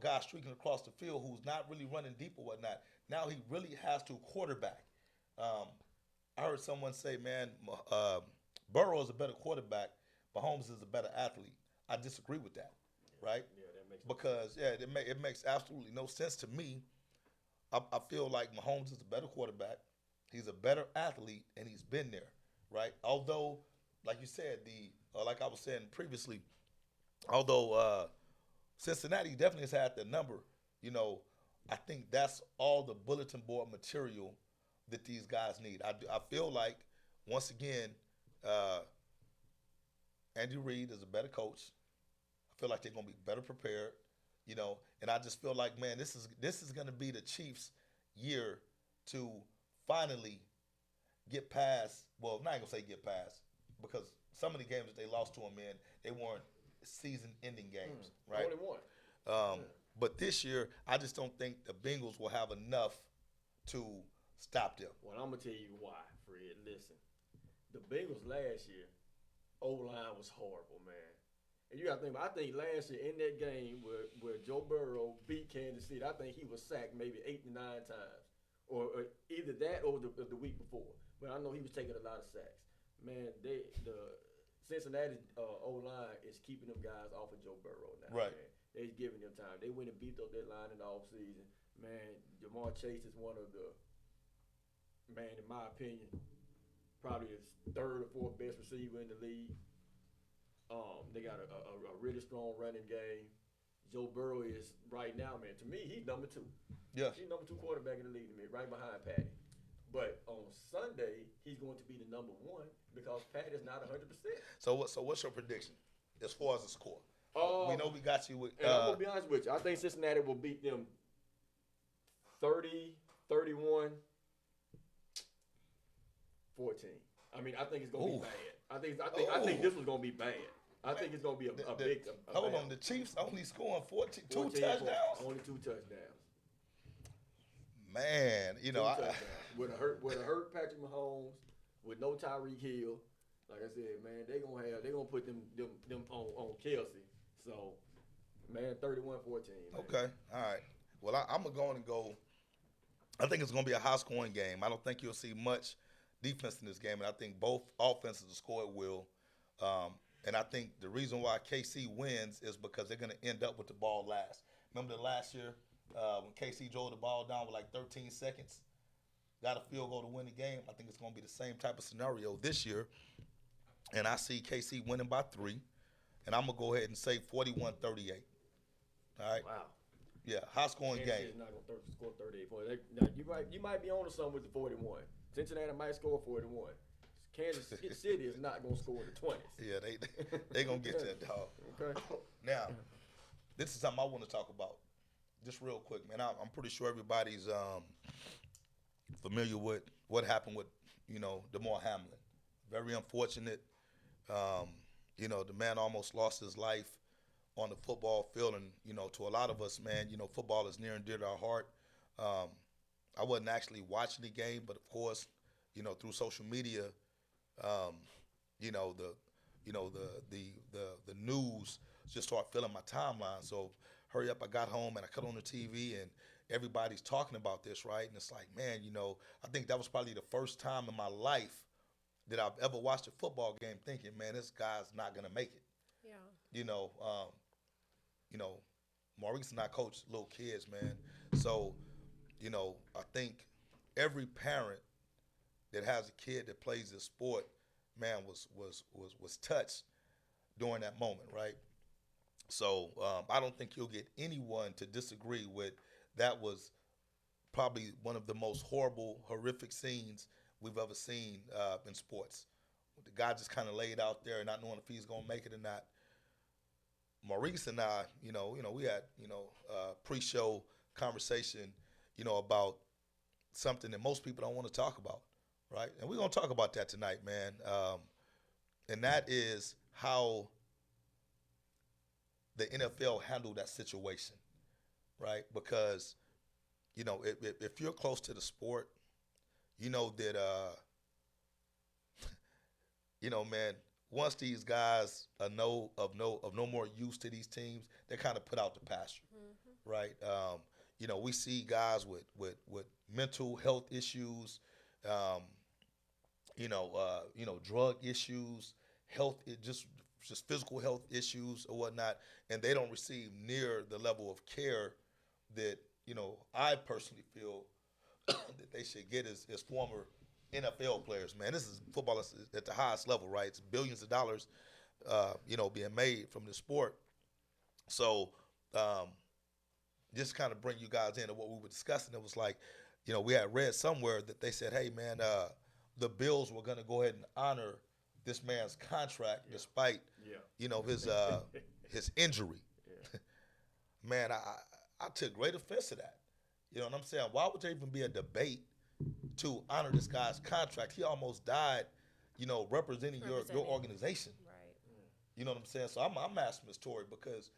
guy streaking across the field who's not really running deep or whatnot. Now he really has to quarterback. I heard someone say, man, Burrow is a better quarterback. Mahomes is a better athlete. I disagree with that, right? Yeah, that makes Because it makes absolutely no sense to me. I feel like Mahomes is a better quarterback. He's a better athlete, and he's been there, right? Although, like you said, like I was saying previously, although Cincinnati definitely has had the number, I think that's all the bulletin board material that these guys need. I feel like, once again, Andy Reid is a better coach. I feel like they're gonna be better prepared, and I just feel like, man, this is gonna be the Chiefs' year to finally get past. Well, not gonna say get past because some of the games that they lost to them in, they weren't season-ending games, right? Only one. But this year, I just don't think the Bengals will have enough to stop them. Well, I'm gonna tell you why, Fred. Listen, the Bengals last year, O-line was horrible, man. And you got to think about, I think last year in that game where Joe Burrow beat Kansas City, I think he was sacked maybe 8 to 9 times. Or either that or the week before. But I know he was taking a lot of sacks. Man, the Cincinnati O-line is keeping them guys off of Joe Burrow now. Right. Man. They're giving them time. They went and beat up that line in the offseason. Man, Jamar Chase is one of the, man, in my opinion, probably his third or fourth best receiver in the league. They got a really strong running game. Joe Burrow is right now, man. To me, he's number 2. Yeah. He's number 2 quarterback in the league to me, right behind Patty. But on Sunday, he's going to be the number 1 because Patty's not 100%. So what's your prediction as far as the score? We know we got you with. And I'm gonna be honest with you. I think Cincinnati will beat them 30, 31, 14. I mean, I think it's gonna be bad. I think this was gonna be bad. I think it's gonna be a big. Hold on, the Chiefs only scoring 14 14 touchdowns. Only 2 touchdowns. Man, Two touchdowns. With a hurt Patrick Mahomes, with no Tyreek Hill. Like I said, man, they're gonna put them on Kelsey. So, man, 31-14. Man. Okay, all right. Well, I'm gonna go. I think it's gonna be a high-scoring game. I don't think you'll see much defense in this game, and I think both offenses will score at will. And I think the reason why KC wins is because they're gonna end up with the ball last. Remember the last year when KC drove the ball down with like 13 seconds, got a field goal to win the game? I think it's gonna be the same type of scenario this year. And I see KC winning by 3. And I'm going to go ahead and say 41-38. All right? Wow. Yeah, high-scoring Kansas game. City's not going to score 38 points. Now, you might be on to something with the 41. Cincinnati might score 41. Kansas City is not going to score the 20s. Yeah, they going to get that, dog. Okay. Now, this is something I want to talk about just real quick, man. I'm pretty sure everybody's familiar with what happened with, Damar Hamlin. Very unfortunate. The man almost lost his life on the football field. And, to a lot of us, man, football is near and dear to our heart. I wasn't actually watching the game, but of course, through social media, the news just started filling my timeline. So hurry up, I got home and I cut on the TV and everybody's talking about this, right? And it's like, man, I think that was probably the first time in my life that I've ever watched a football game thinking, man, this guy's not gonna make it. Yeah. Maurice and I coach little kids, man. So, I think every parent that has a kid that plays this sport, man, was touched during that moment, right? So I don't think you'll get anyone to disagree with that was probably one of the most horrible, horrific scenes we've ever seen in sports. The guy just kind of laid out there, not knowing if he's going to make it or not. Maurice and I, we had, pre-show conversation, about something that most people don't want to talk about, right? And we're going to talk about that tonight, man. And that is how the NFL handled that situation, right? Because, if you're close to the sport, you know that, man, once these guys are of no more use to these teams, they're kind of put out the pasture, right? We see guys with mental health issues, drug issues, just physical health issues or whatnot, and they don't receive near the level of care that I personally feel that they should get as former NFL players. Man, this is football at the highest level, right? It's billions of dollars, being made from the sport. So, just kind of bring you guys into what we were discussing. It was like, we had read somewhere that they said, hey, man, the Bills were going to go ahead and honor this man's contract despite, his injury. Yeah. Man, I took great offense to that. You know what I'm saying? Why would there even be a debate to honor this guy's contract? He almost died, representing your organization. Right. You know what I'm saying? So I'm asking Ms. Tori because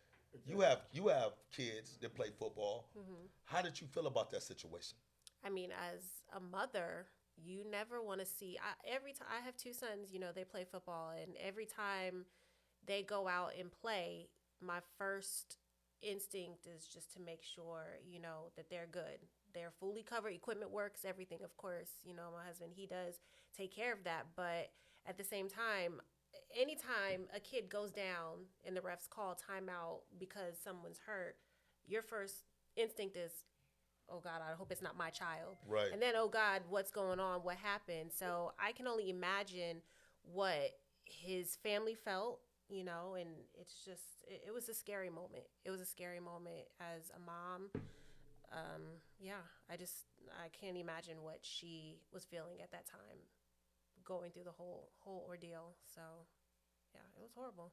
you have kids that play football. Mm-hmm. How did you feel about that situation? I mean, as a mother, you never want to see. Every time I have two sons, they play football, and every time they go out and play, my first instinct is just to make sure, that they're good. They're fully covered. Equipment works, everything, of course. My husband, he does take care of that. But at the same time, anytime a kid goes down and the refs call timeout because someone's hurt, your first instinct is, oh God, I hope it's not my child. Right. And then, oh God, what's going on? What happened? So I can only imagine what his family felt, and it's just, it was a scary moment. It was a scary moment as a mom. I can't imagine what she was feeling at that time, going through the whole ordeal. So, yeah, it was horrible.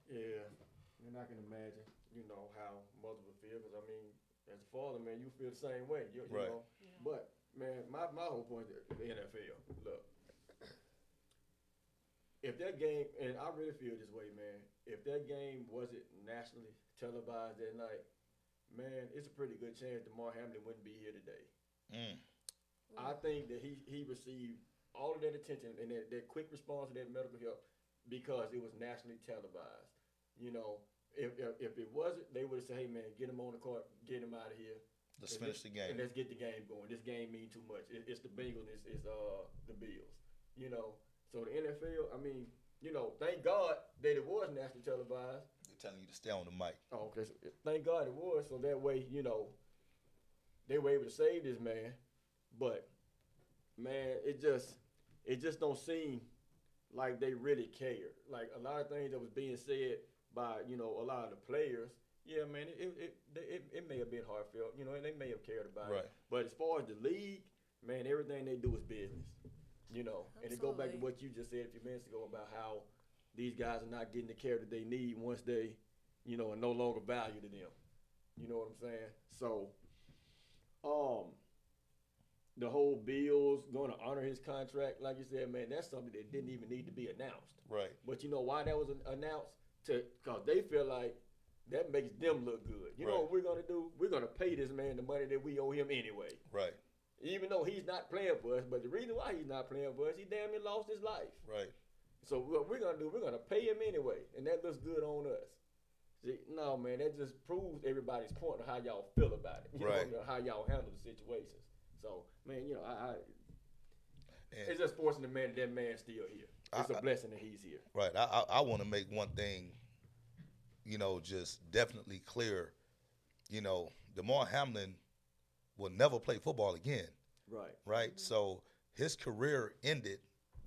Yeah, and I can imagine, how mothers would feel. Because, as a father, man, you feel the same way. You Right. know? Yeah. But, man, my whole point is the NFL. Look, if that game, and I really feel this way, man, if that game wasn't nationally televised that night, man, it's a pretty good chance DeMar Hamlin wouldn't be here today. Mm. I think that he received all of that attention and that quick response to that medical help because it was nationally televised. If it wasn't, they would have said, hey, man, get him on the court, get him out of here. Let's finish the game. And let's get the game going. This game means too much. It's the Bengals, it's the Bills. So the NFL, thank God that it was nationally televised. They're telling you to stay on the mic. Oh, okay. So thank God it was. So that way, they were able to save this man. But man, it just don't seem like they really cared. Like a lot of things that was being said by a lot of the players. Yeah, man, it may have been heartfelt. And they may have cared about Right. it. But as far as the league, man, everything they do is business. And it go back to Absolutely. what you just said a few minutes ago about how these guys are not getting the care that they need once they, are no longer value to them. You know what I'm saying? So, the whole Bills going to honor his contract, like you said, man, that's something that didn't even need to be announced. Right. But you know why that was announced? Because they feel like that makes them look good. You know Right. what we're going to do? We're going to pay this man the money that we owe him anyway. Right. Even though he's not playing for us, but the reason why he's not playing for us, he damn near lost his life. Right. So what we're gonna do, we're gonna pay him anyway, and that looks good on us. See, no, man, that just proves everybody's point of how y'all feel about it. Right. How y'all handle the situations. So, man, And- it's just fortunate, man, that man's still here. It's a blessing that he's here. Right. I want to make one thing, just definitely clear. DeMar Hamlin will never play football again. Right. Right. So his career ended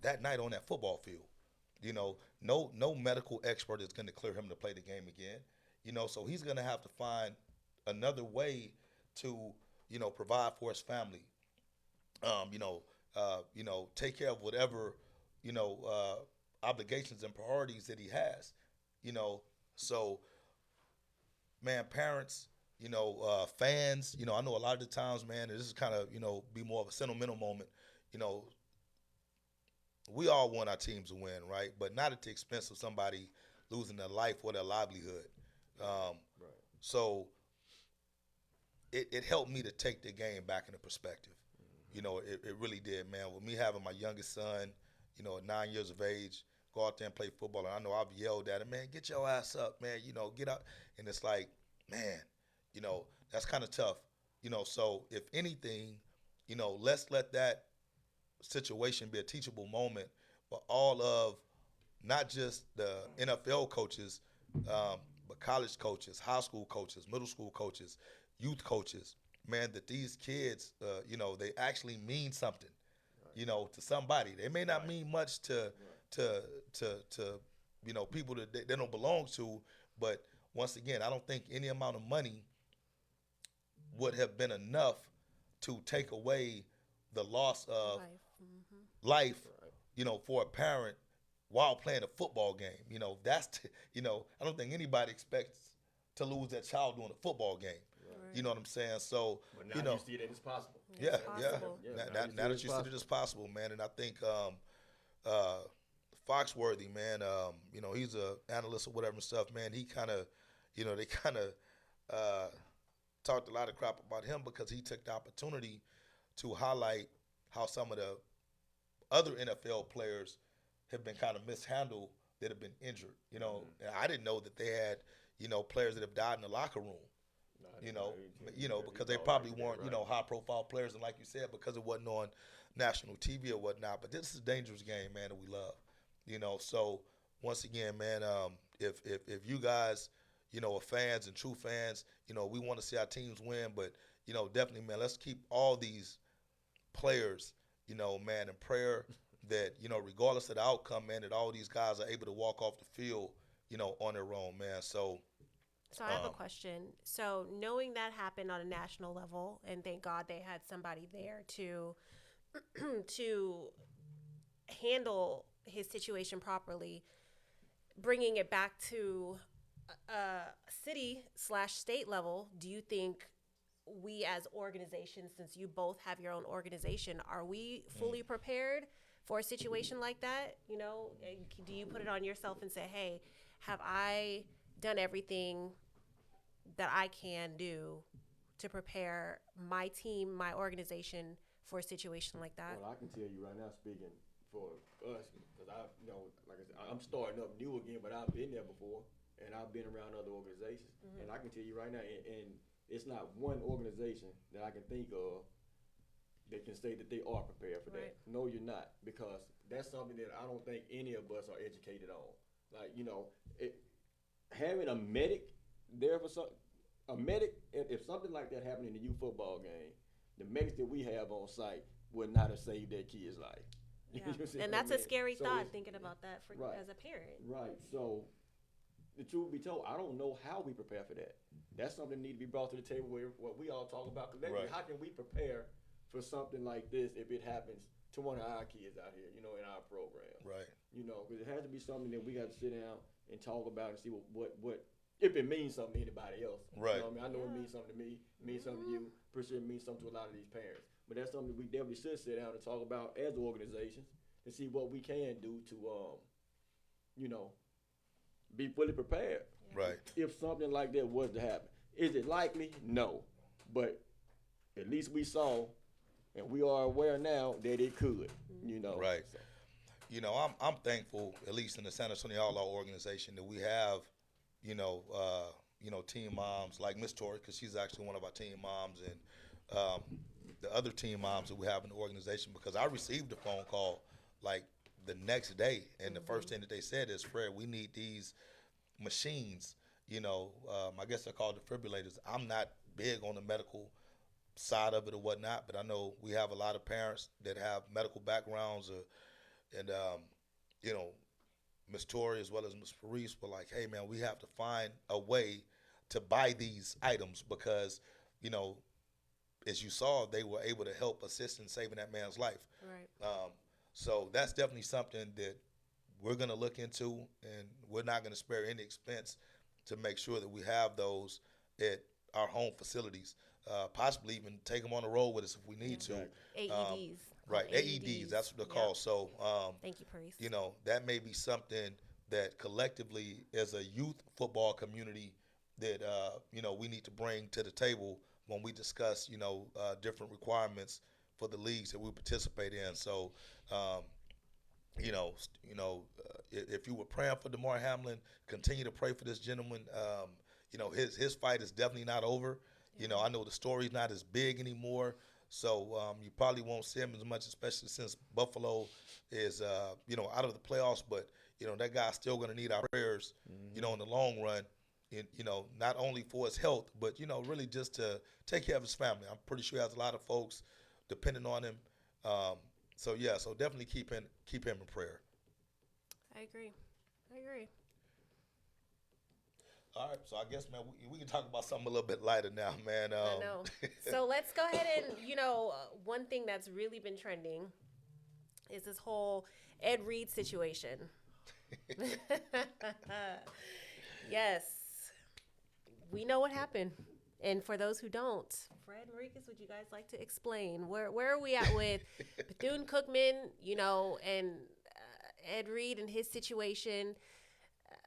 that night on that football field. No medical expert is going to clear him to play the game again. So he's gonna have to find another way to, provide for his family. Take care of whatever, obligations and priorities that he has. You know, so man, parents, fans, I know a lot of the times, man, and this is kind of, be more of a sentimental moment. You know, we all want our teams to win, right? But not at the expense of somebody losing their life or their livelihood. Right. So it helped me to take the game back into perspective. It really did, man. With me having my youngest son, at 9 years of age, go out there and play football, and I know I've yelled at him, man, get your ass up, man, get out. And it's like, man, that's kind of tough. So if anything, let's let that situation be a teachable moment for all of not just the NFL coaches, but college coaches, high school coaches, middle school coaches, youth coaches, man, that these kids, they actually mean something, to somebody. They may not mean much to people that they don't belong to, but once again, I don't think any amount of money would have been enough to take away the loss of Life. life, for a parent while playing a football game. I don't think anybody expects to lose their child during a football game. Right. You know what I'm saying? So, But now you see that it's possible. yeah, It's yeah. possible. Now that you said it is possible, man, and I think Foxworthy, man, he's a analyst or whatever and stuff, man. He kind of, they kind of talked a lot of crap about him because he took the opportunity to highlight how some of the other NFL players have been kind of mishandled that have been injured. And I didn't know that they had, players that have died in the locker room. Because they probably weren't, high profile players, and like you said, because it wasn't on national TV or whatnot. But this is a dangerous game, man, that we love. So once again, man, if you guys, are fans and true fans, we want to see our teams win, but definitely, man, let's keep all these players, man, in prayer that, regardless of the outcome, man, that all these guys are able to walk off the field, on their own, man. So I have a question. So knowing that happened on a national level, and thank God they had somebody there to to handle his situation properly, bringing it back to city/state level, do you think we as organizations, since you both have your own organization, are we fully prepared for a situation like that? Do you put it on yourself and say, hey, have I done everything that I can do to prepare my team, my organization for a situation like that? Well, I can tell you right now, speaking for us, because like I said, I'm starting up new again, but I've been there before, and I've been around other organizations, and I can tell you right now, and it's not one organization that I can think of that can say that they are prepared for that. Right. No, you're not, because that's something that I don't think any of us are educated on. Like, having a medic there for if something like that happened in the youth football game, the medics that we have on site would not have saved that kid's life. Yeah. You see And what I that's a mean? scary So thought, it's- thinking about that Right. as a parent. Right. So, the truth be told, I don't know how we prepare for that. That's something that need to be brought to the table where what we all talk about collectively. Right. How can we prepare for something like this if it happens to one of our kids out here, in our program? right. Because it has to be something that we got to sit down and talk about and see what if it means something to anybody else. Right. You know what I mean? I know it means something to me, it means something to you, pretty sure it means something to a lot of these parents. But that's something we definitely should sit down and talk about as organizations and see what we can do to be fully prepared Right. if something like that was to happen. Is it likely? No. But at least we saw and we are aware now that it could, Right. So, I'm thankful, at least in the San Antonio Outlaw organization, that we have, team moms like Miss Tori, because she's actually one of our team moms, and the other team moms that we have in the organization. Because I received a phone call like the next day, and the first thing that they said is, "Fred, we need these machines." I guess they're called defibrillators. I'm not big on the medical side of it or whatnot, but I know we have a lot of parents that have medical backgrounds, and Miss Tori as well as Miss Paris were like, hey man, we have to find a way to buy these items because, you know, as you saw, they were able to help assist in saving that man's life. Right. So that's definitely something that we're going to look into, and we're not going to spare any expense to make sure that we have those at our home facilities. Possibly even take them on the road with us if we need to. AEDs. Right, AEDs, that's what they're called. So, thank you, Paris. you know, that may be something that collectively as a youth football community that, you know, we need to bring to the table when we discuss, you know, different requirements for the leagues that we participate in. So, if you were praying for Damar Hamlin, continue to pray for this gentleman. You know, his fight is definitely not over. You know, I know the story's not as big anymore, so you probably won't see him as much, especially since Buffalo is, out of the playoffs. But, you know, that guy's still going to need our prayers, you know, in the long run, you know, not only for his health, but, you know, really just to take care of his family. I'm pretty sure he has a lot of folks depending on him. So definitely keep him in prayer. I agree. All right, so I guess, man, we can talk about something a little bit lighter now, man. I know. So let's go ahead and, one thing that's really been trending is this whole Ed Reed situation. Yes. We know what happened. And for those who don't, Fred and Maricus, would you guys like to explain? Where are we at with Bethune-Cookman, and Ed Reed and his situation?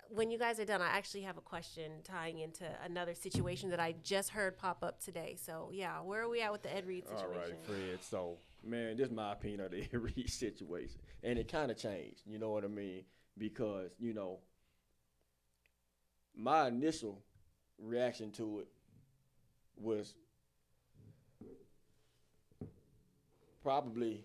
When you guys are done, I actually have a question tying into another situation that I just heard pop up today. So, yeah, where are we at with the Ed Reed situation? All right, Fred. So, man, this is my opinion of the Ed Reed situation. And it kind of changed, you know what I mean? Because, my initial reaction to it was probably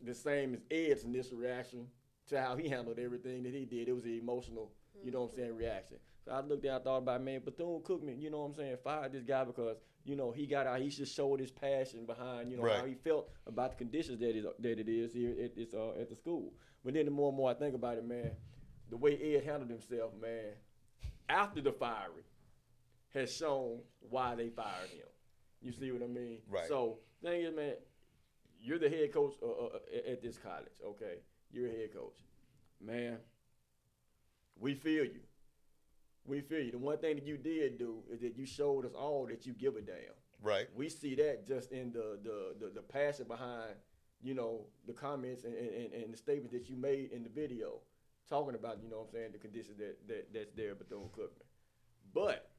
the same as Ed's initial reaction to how he handled everything that he did. It was an emotional, reaction. So I looked at, I thought about, man, Bethune-Cookman, fired this guy because, he got out, he just showed his passion behind, right. how he felt about the conditions that it is here at the school. But then the more and more I think about it, man, the way Ed handled himself, man, after the firing, has shown why they fired him. You see what I mean? Right. So, thing is, man, you're the head coach at this college, okay? You're a head coach. Man, we feel you. The one thing that you did do is that you showed us all that you give a damn. Right. We see that just in the passion behind, the comments and the statements that you made in the video, talking about, the conditions that's there at Bethune-Cookman. But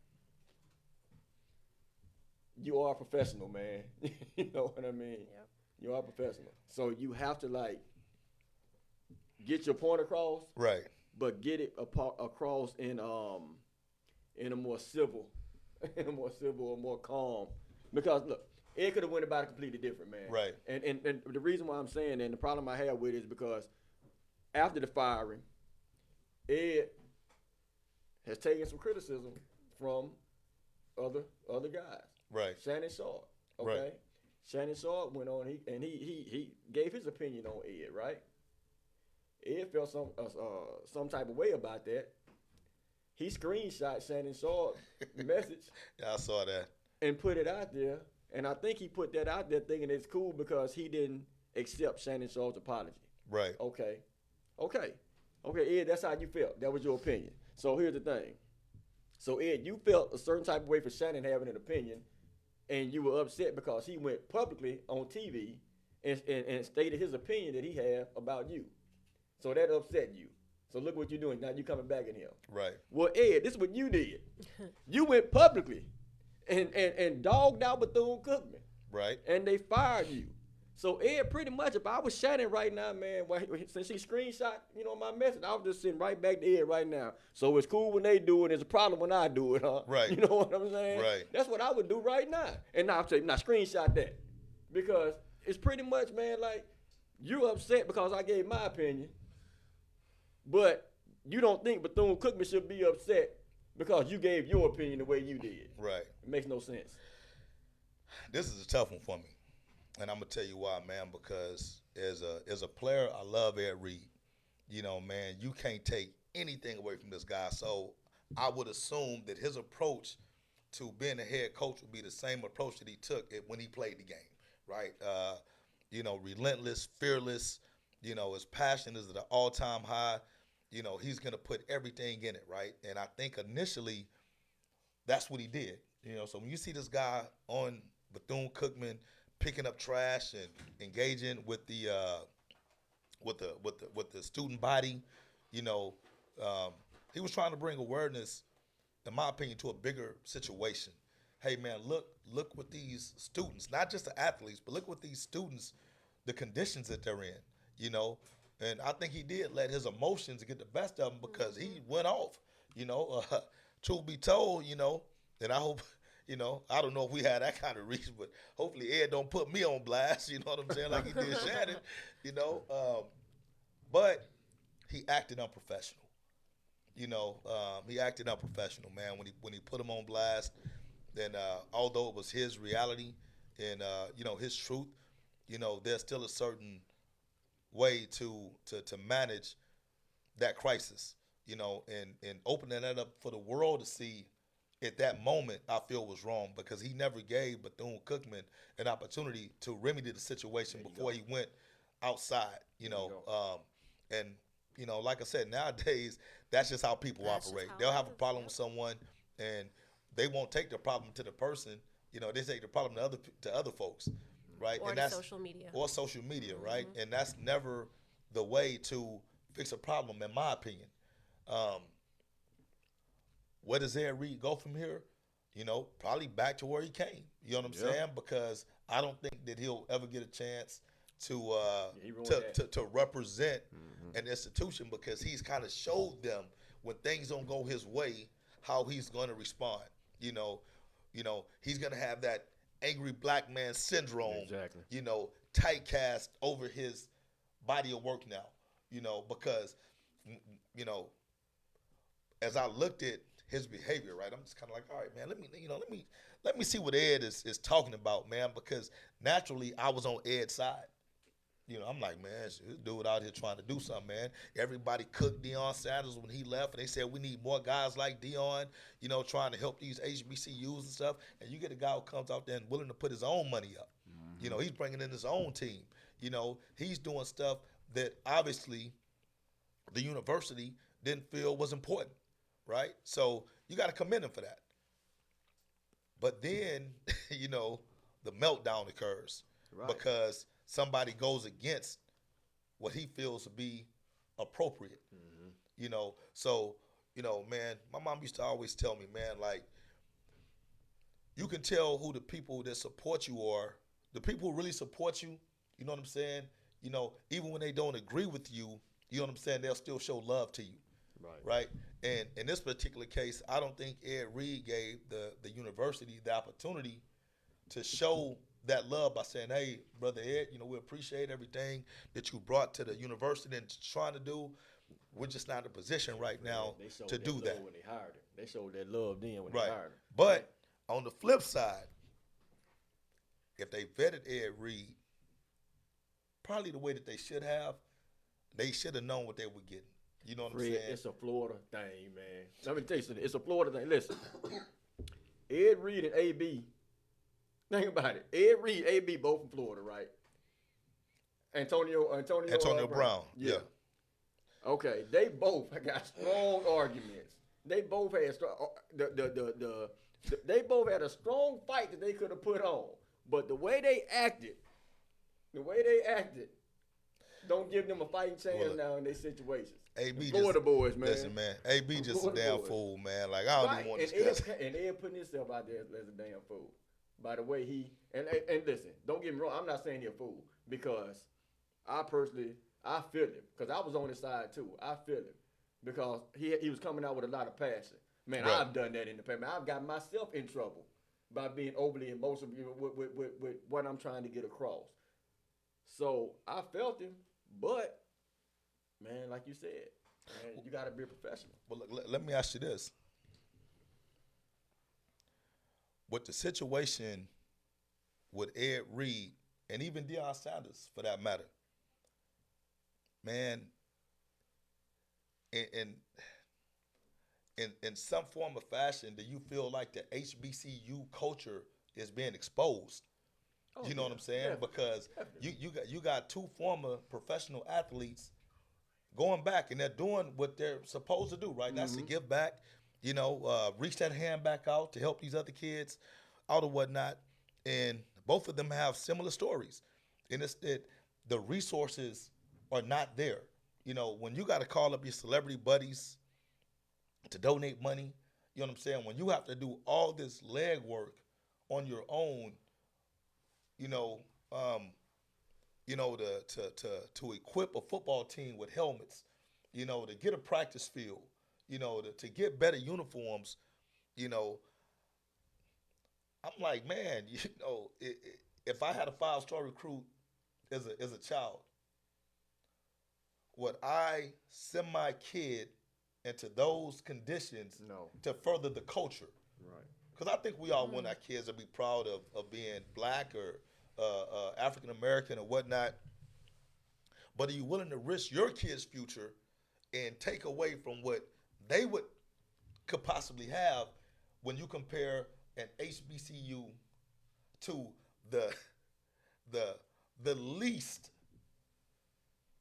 you are a professional, man. You know what I mean? Yep. You are a professional. So you have to, get your point across. Right. But get it across in a more civil, or more calm. Because, look, Ed could have went about it completely different, man. Right. And the reason why I'm saying that, and the problem I have with it is because after the firing, Ed has taken some criticism from other guys. Right. Shannon Sharp, okay? Right. Shannon Sharp went on, he gave his opinion on Ed, right? Ed felt some type of way about that. He screenshot Shannon Sharp's message. Yeah, I saw that. And put it out there. And I think he put that out there thinking it's cool because he didn't accept Shannon Sharp's apology. Right. Okay, Ed, that's how you felt. That was your opinion. So here's the thing. So, Ed, you felt a certain type of way for Shannon having an opinion, and you were upset because he went publicly on TV and stated his opinion that he had about you. So that upset you. So look what you're doing. Now you're coming back at him. Right. Well, Ed, this is what you did. You went publicly and dogged out Bethune-Cookman. Right. And they fired you. So, Ed, pretty much, if I was Shannon right now, man, since he screenshot, my message, I was just sitting right back to Ed right now. So it's cool when they do it. It's a problem when I do it, huh? Right. You know what I'm saying? Right. That's what I would do right now. And now I'm saying, now screenshot that. Because it's pretty much, man, you're upset because I gave my opinion, but you don't think Bethune-Cookman should be upset because you gave your opinion the way you did. Right. It makes no sense. This is a tough one for me. And I'm gonna tell you why, man, because as a player, I love Ed Reed. you know, man, you can't take anything away from this guy. So I would assume that his approach to being a head coach would be the same approach that he took when he played the game, right? You know, relentless, fearless. You know, his passion is at an all-time high. You know, he's gonna put everything in it, right? And I think initially, that's what he did. You know, so when you see this guy on Bethune-Cookman picking up trash and engaging with the student body, you know, he was trying to bring awareness, in my opinion, to a bigger situation. Hey man, look what these students, not just the athletes, but look what these students, the conditions that they're in, you know. And I think he did let his emotions get the best of him because he went off, you know. Truth be told, you know, and I hope, you know, I don't know if we had that kind of reach, but hopefully Ed don't put me on blast, you know what I'm saying, like he did Shannon, you know. But he acted unprofessional. You know, he acted unprofessional, man, when he put him on blast. Then although it was his reality and you know, his truth, you know, there's still a certain way to manage that crisis, you know, and opening that up for the world to see at that moment, I feel was wrong because he never gave Bethune-Cookman an opportunity to remedy the situation before he went outside, you know. And, you know, like I said, nowadays, that's just how people That's operate. just how They'll it have a is, problem yep. with someone and they won't take the problem to the person. You know, they take the problem to other folks, right? Or and to that's social media. Or social media, right? And that's never the way to fix a problem, in my opinion. Um, where does Ed Reed go from here? You know, probably back to where he came. You know what I'm Yeah. saying? Because I don't think that he'll ever get a chance to he ruined to, that. to represent an institution because he's kind of showed them when things don't go his way how he's going to respond. You know, he's going to have that angry black man syndrome. Exactly. You know, typecast over his body of work now. You know, because you know, as I looked at his behavior, right, I'm just kind of like, all right, man, let me see what Ed is talking about, man, because naturally I was on Ed's side. You know, I'm like, man, this dude out here trying to do something, man. Everybody cooked Deion Sanders when he left, and they said we need more guys like Deion, you know, trying to help these HBCUs and stuff. And you get a guy who comes out there and willing to put his own money up. You know, he's bringing in his own team. You know, he's doing stuff that obviously the university didn't feel was important, right? So you got to commend him for that. But then, you know, the meltdown occurs Right. because somebody goes against what he feels to be appropriate. You know, so, you know, man, my mom used to always tell me, man, like, you can tell who the people that support you are. The people who really support you, you know what I'm saying? You know, even when they don't agree with you, you know what I'm saying, they'll still show love to you. Right? And in this particular case, I don't think Ed Reed gave the university the opportunity to show that love by saying, hey, Brother Ed, you know, we appreciate everything that you brought to the university and trying to do. We're just not in a position right now They showed to do love that. when they hired him. They showed that love then when Right. they hired him. But on the flip side, if they vetted Ed Reed, probably the way that they should have known what they were getting. You know what I'm Fred, saying? it's a Florida thing, man. Let me tell you something. It's a Florida thing. Listen, Ed Reed and AB. Think about it. Ed Reed, AB, both from Florida, right? Antonio Brown. Yeah. Okay, they both got strong arguments. They both had they both had a strong fight that they could have put on. But the way they acted, don't give them a fighting chance now in their situations. AB Florida boys, man. Listen, man. AB just a Florida damn boys. fool, man. Like I don't even want to discuss. And Ed putting himself out there as a damn fool. By the way, and listen, don't get me wrong. I'm not saying he's a fool because I feel him because I was on his side too. I feel him because he was coming out with a lot of passion. Man, Right. I've done that in the past. Man, I've got myself in trouble by being overly emotional with what I'm trying to get across. So I felt him, but man, like you said, man, you got to be a professional. Well, let me ask you this. With the situation with Ed Reed and even Deion Sanders, for that matter, man, in some form of fashion, do you feel like the HBCU culture is being exposed? Oh, You know what yeah, I'm saying? definitely, Because definitely. you got two former professional athletes going back, and they're doing what they're supposed to do, right? That's to give back, reach that hand back out to help these other kids out or whatnot. And both of them have similar stories, and the resources are not there. When you got to call up your celebrity buddies to donate money, you know what I'm saying? When you have to do all this leg work on your own, you know, um, to equip a football team with helmets, to get a practice field, to get better uniforms, you know, I'm like, man, if I had a 5-star recruit as a child, would I send my kid into those conditions No. to further the culture? Right. Because I think we all want our kids to be proud of being black or African American or whatnot. But are you willing to risk your kid's future and take away from what they could possibly have when you compare an HBCU to the the least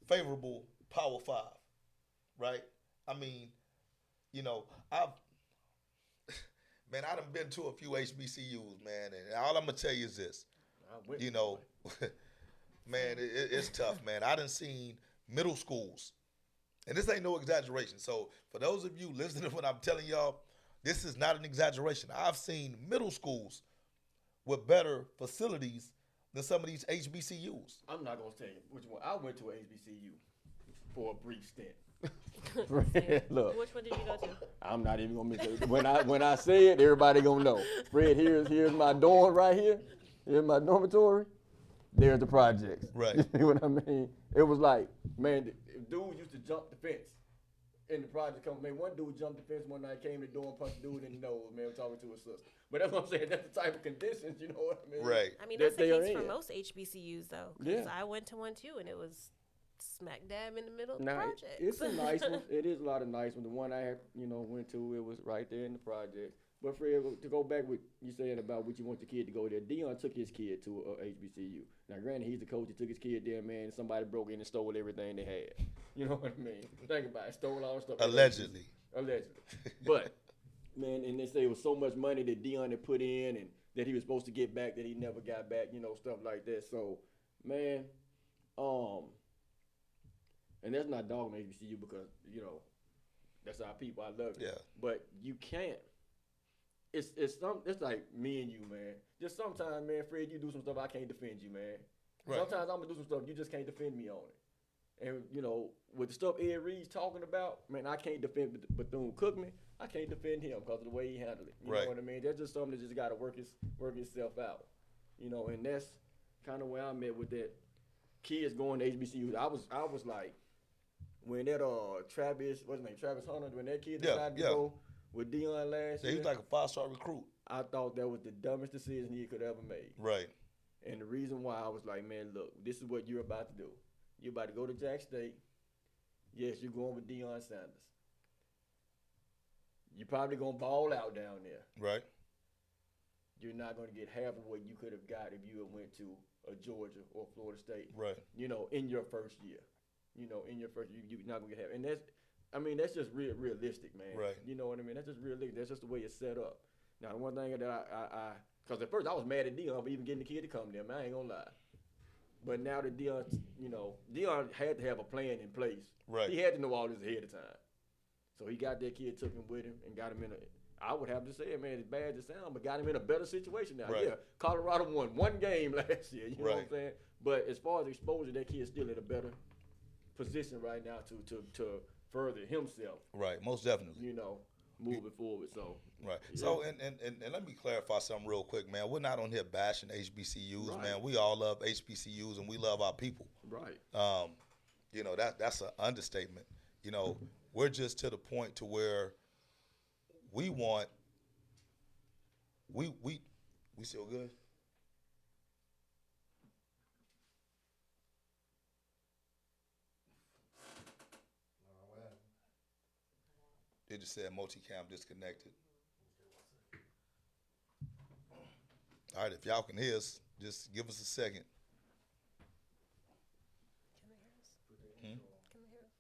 favorable Power Five, right? I mean, I've I done been to a few HBCUs, man, and all I'm gonna tell you is this, I went you to know, one. man, it's tough, man. I done seen middle schools, and this ain't no exaggeration. So for those of you listening to what I'm telling y'all, this is not an exaggeration. I've seen middle schools with better facilities than some of these HBCUs. I'm not gonna tell you which one. I went to a HBCU for a brief stint. Look, Which one did you go to? I'm not even gonna mention it. When I say it, everybody gonna know. Fred, here's my dorm right here. Here's my dormitory. There's the projects. Right. You see what I mean? It was like, man, dudes used to jump the fence in the project. Man, one dude jumped the fence one night, came to the door and punched the dude in the nose, man, talking to his sister. But that's what I'm saying. That's the type of conditions, you know what I mean? Right. I mean, that that's the they are case for in. most HBCUs, though. 'Cause Yeah. I went to one, too, and it was smack dab in the middle of the Now, project. it's a nice one. It is a lot of nice ones. The one I had, went to, it was right there in the project. But Fred, to go back with you saying about what you want your kid to go there, Dion took his kid to a HBCU. Now, granted, he's the coach. He took his kid there, man. Somebody broke in and stole everything they had. You know what I mean? Think about it. Stole all the stuff. Allegedly. Allegedly. But, man, and they say it was so much money that Dion had put in and that he was supposed to get back that he never got back, stuff like that. So, man, and that's not dogging HBCU because, that's our people. I love it. Yeah. But you can't. It's like me and you, man. Just sometimes, man, Fred, you do some stuff I can't defend you, man. Right. Sometimes I'm gonna do some stuff you just can't defend me on it. And with the stuff Ed Reed's talking about, man, I can't defend Bethune-Cookman. I can't defend him because of the way he handled it. You Right. know what I mean? That's just something that just got to work itself out. And that's kind of where I'm at with that. Kids going to HBCUs. I was like, when that Travis Hunter, when that kid decided to go with Dion last Yeah, year, he was like a 5-star recruit. I thought that was the dumbest decision he could ever made. Right. And the reason why I was like, man, look, this is what you're about to do. You're about to go to Jack State. Yes, you're going with Deion Sanders. You're probably going to ball out down there. Right. You're not going to get half of what you could have got if you had went to a Georgia or Florida State. Right. In your first year. In your first year, you're not going to get half. And that's just realistic, man. Right. You know what I mean? That's just realistic. That's just the way it's set up. Now, the one thing that I because at first I was mad at Dion for even getting the kid to come there, man. I ain't going to lie. But now that Dion had to have a plan in place. Right. He had to know all this ahead of time. So he got that kid, took him with him, and got him in I would have to say, man, as bad as it sounds, but got him in a better situation now. Right. Yeah, Colorado won one game last year, you know what I'm Right. saying? But as far as exposure, that kid's still in a better position right now to further himself, Right. Most definitely. moving forward. So Right. Yeah. So and let me clarify something real quick, man. We're not on here bashing HBCUs, Right. man. We all love HBCUs and we love our people. right. That's an understatement. We're just to the point to where we want we still good? just said multicam disconnected. All right, if y'all can hear us, just give us a second. Can they hear us? Hmm? Can they hear us?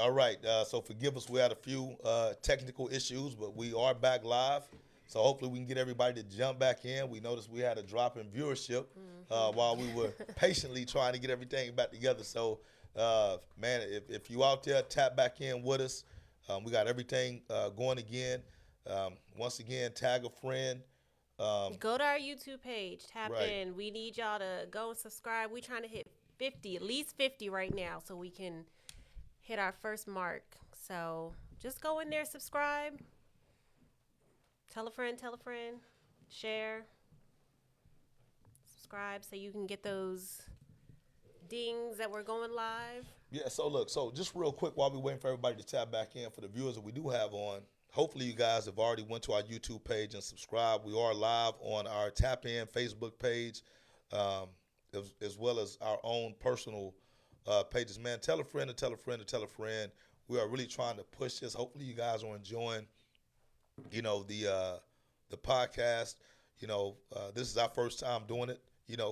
All right. So forgive us. We had a few technical issues, but we are back live. So hopefully we can get everybody to jump back in. We noticed we had a drop in viewership while we were patiently trying to get everything back together. So, man, if you out there, tap back in with us. We got everything going again. Once again, tag a friend. Go to our YouTube page, tap Right. in. We need y'all to go and subscribe. We're trying to hit 50, at least 50 right now, so we can hit our first mark. So just go in there, subscribe. Tell a friend, share, subscribe so you can get those dings that we're going live. Yeah, so look, so just real quick while we're waiting for everybody to tap back in, for the viewers that we do have on, hopefully you guys have already went to our YouTube page and subscribed. We are live on our Tap In Facebook page, as well as our own personal pages. Man, tell a friend to tell a friend to tell a friend. We are really trying to push this. Hopefully you guys are enjoying, the podcast. This is our first time doing it,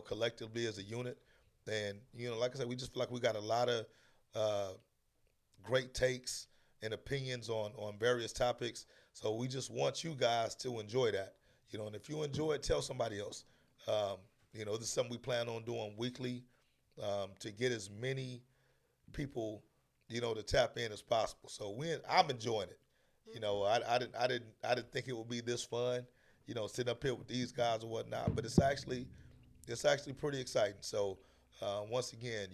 collectively as a unit. And, like I said, we just feel like we got a lot of great takes and opinions on various topics. So we just want you guys to enjoy that. And if you enjoy it, tell somebody else. This is something we plan on doing weekly to get as many people, to tap in as possible. So I'm enjoying it. I didn't think it would be this fun, sitting up here with these guys or whatnot. But it's actually pretty exciting. So once again,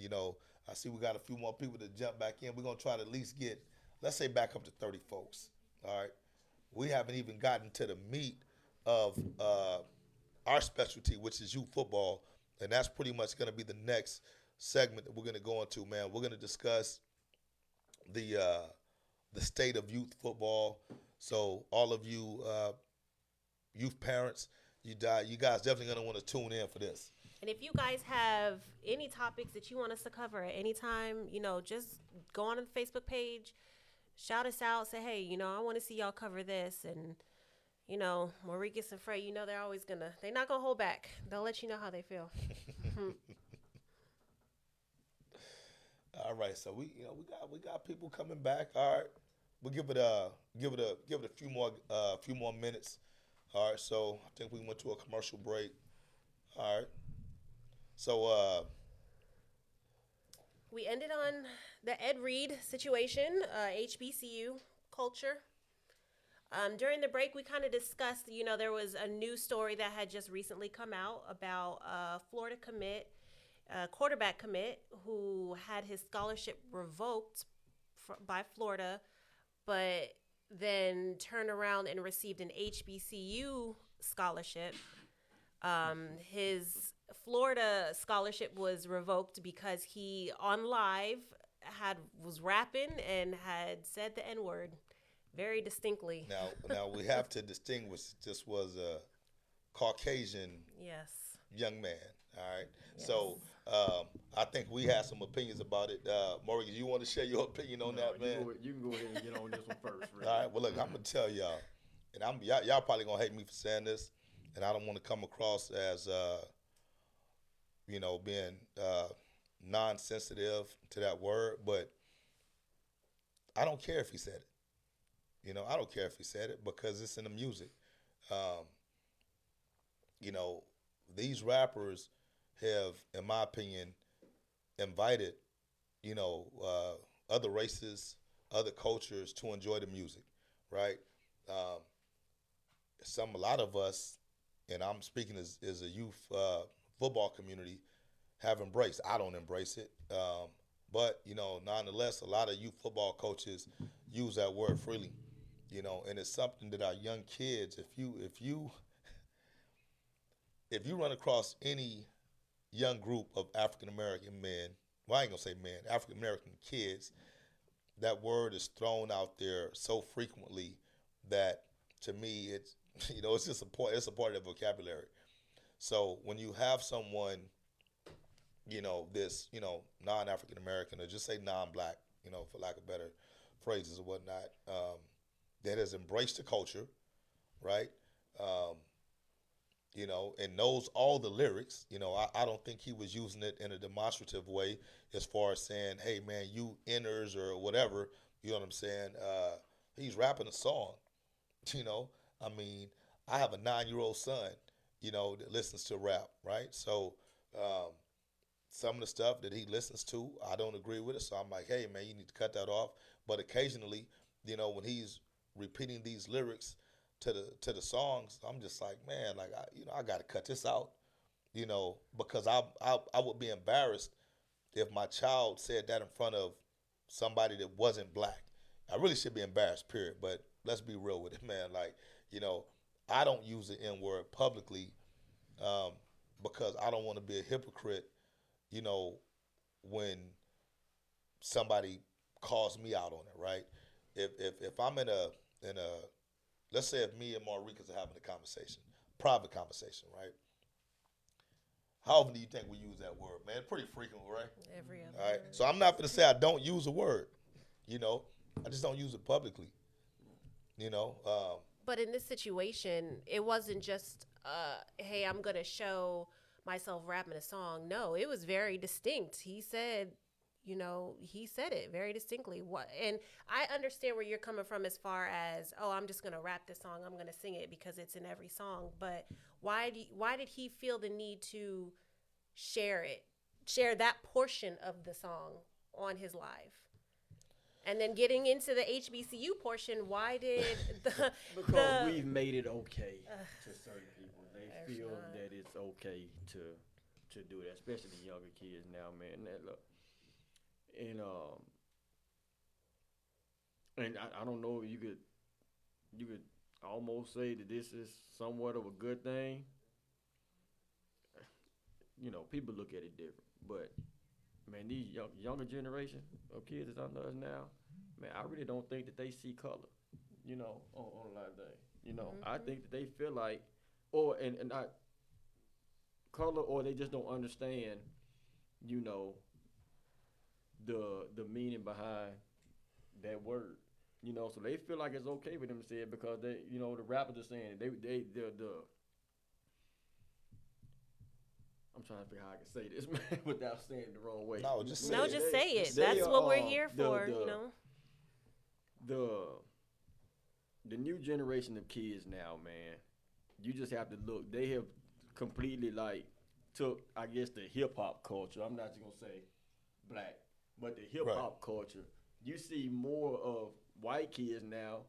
I see we got a few more people to jump back in. We're gonna try to at least get, let's say, back up to 30 folks. All right. We haven't even gotten to the meat of our specialty, which is youth football, and that's pretty much gonna be the next segment that we're gonna go into. Man, we're gonna discuss the state of youth football. So all of you youth parents, you guys definitely gonna want to tune in for this. And if you guys have any topics that you want us to cover at any time, just go on the Facebook page, shout us out, say, hey, I want to see y'all cover this. And, Mauricus and Frey, they're not going to hold back. They'll let you know how they feel. All right, so we got people coming back. All right, we'll give it a few more minutes. All right, so I think we went to a commercial break. All right, so we ended on the Ed Reed situation, HBCU culture. During the break, we kind of discussed, there was a news story that had just recently come out about Florida quarterback commit who had his scholarship revoked by Florida, but then turned around and received an HBCU scholarship. His Florida scholarship was revoked because he on live was rapping and had said the N-word very distinctly. Now we have to distinguish. This was a Caucasian young man. All right. Yes. So I think we have some opinions about it. Morgan, you want to share your opinion on that, man? You can go ahead and get on this one first. Really. All right. Well, look, I'm gonna tell y'all, and y'all probably gonna hate me for saying this, and I don't want to come across as being non-sensitive to that word, but I don't care if he said it. I don't care if he said it because it's in the music. These rappers have, in my opinion, invited, other races, other cultures to enjoy the music, right? A lot of us, and I'm speaking as a youth football community, have embraced. I don't embrace it, but nonetheless, a lot of youth football coaches use that word freely, and it's something that our young kids, if you run across any young group of African American men, well, I ain't gonna say men, African American kids, that word is thrown out there so frequently that to me it's it's just it's a part of the vocabulary. So when you have someone, this non-African American, or just say non-black, for lack of better phrases or whatnot, that has embraced the culture, right? And knows all the lyrics. I don't think he was using it in a demonstrative way as far as saying, hey, man, you inners or whatever. You know what I'm saying? He's rapping a song. You know, I mean, I have a 9-year-old son, that listens to rap, right? So um, some of the stuff that he listens to, I don't agree with it. So I'm like, hey, man, you need to cut that off. But occasionally, when he's repeating these lyrics to the songs, I'm just like, man, like I got to cut this out, because I would be embarrassed if my child said that in front of somebody that wasn't black. I really should be embarrassed, period. But let's be real with it, man. Like, I don't use the N word publicly um, because I don't want to be a hypocrite, when somebody calls me out on it, right? If I'm in a let's say if me and Maricas are having a conversation, private conversation, right? How often do you think we use that word, man? Pretty frequent, right? Every other. All right. word. So I'm not gonna say I don't use a word, I just don't use it publicly, you know. But in this situation, it wasn't just, hey, I'm going to show myself rapping a song. No, it was very distinct. He said, he said it very distinctly. And I understand where you're coming from as far as, oh, I'm just going to rap this song. I'm going to sing it because it's in every song. But why did he feel the need to share that portion of the song on his live? And then getting into the HBCU portion, why did Because we've made it okay to certain people. They feel not. that it's okay to do that, especially the younger kids now, man. That look, and I don't know if you could almost say that this is somewhat of a good thing. People look at it different, but man, these younger generation of kids that's under us now, man, I really don't think that they see color, on a lot of things. I think that they feel like, and not color, or they just don't understand, the meaning behind that word. So they feel like it's okay for them to say it because they, the rappers are saying it. I'm trying to figure out how I can say this, man, without saying it the wrong way. No, just say No, it. just say it. They That's what we're here the- for, The new generation of kids now, man, you just have to look. They have completely took, I guess, the hip hop culture. I'm not just gonna say black, but the hip hop culture. You see more of white kids now.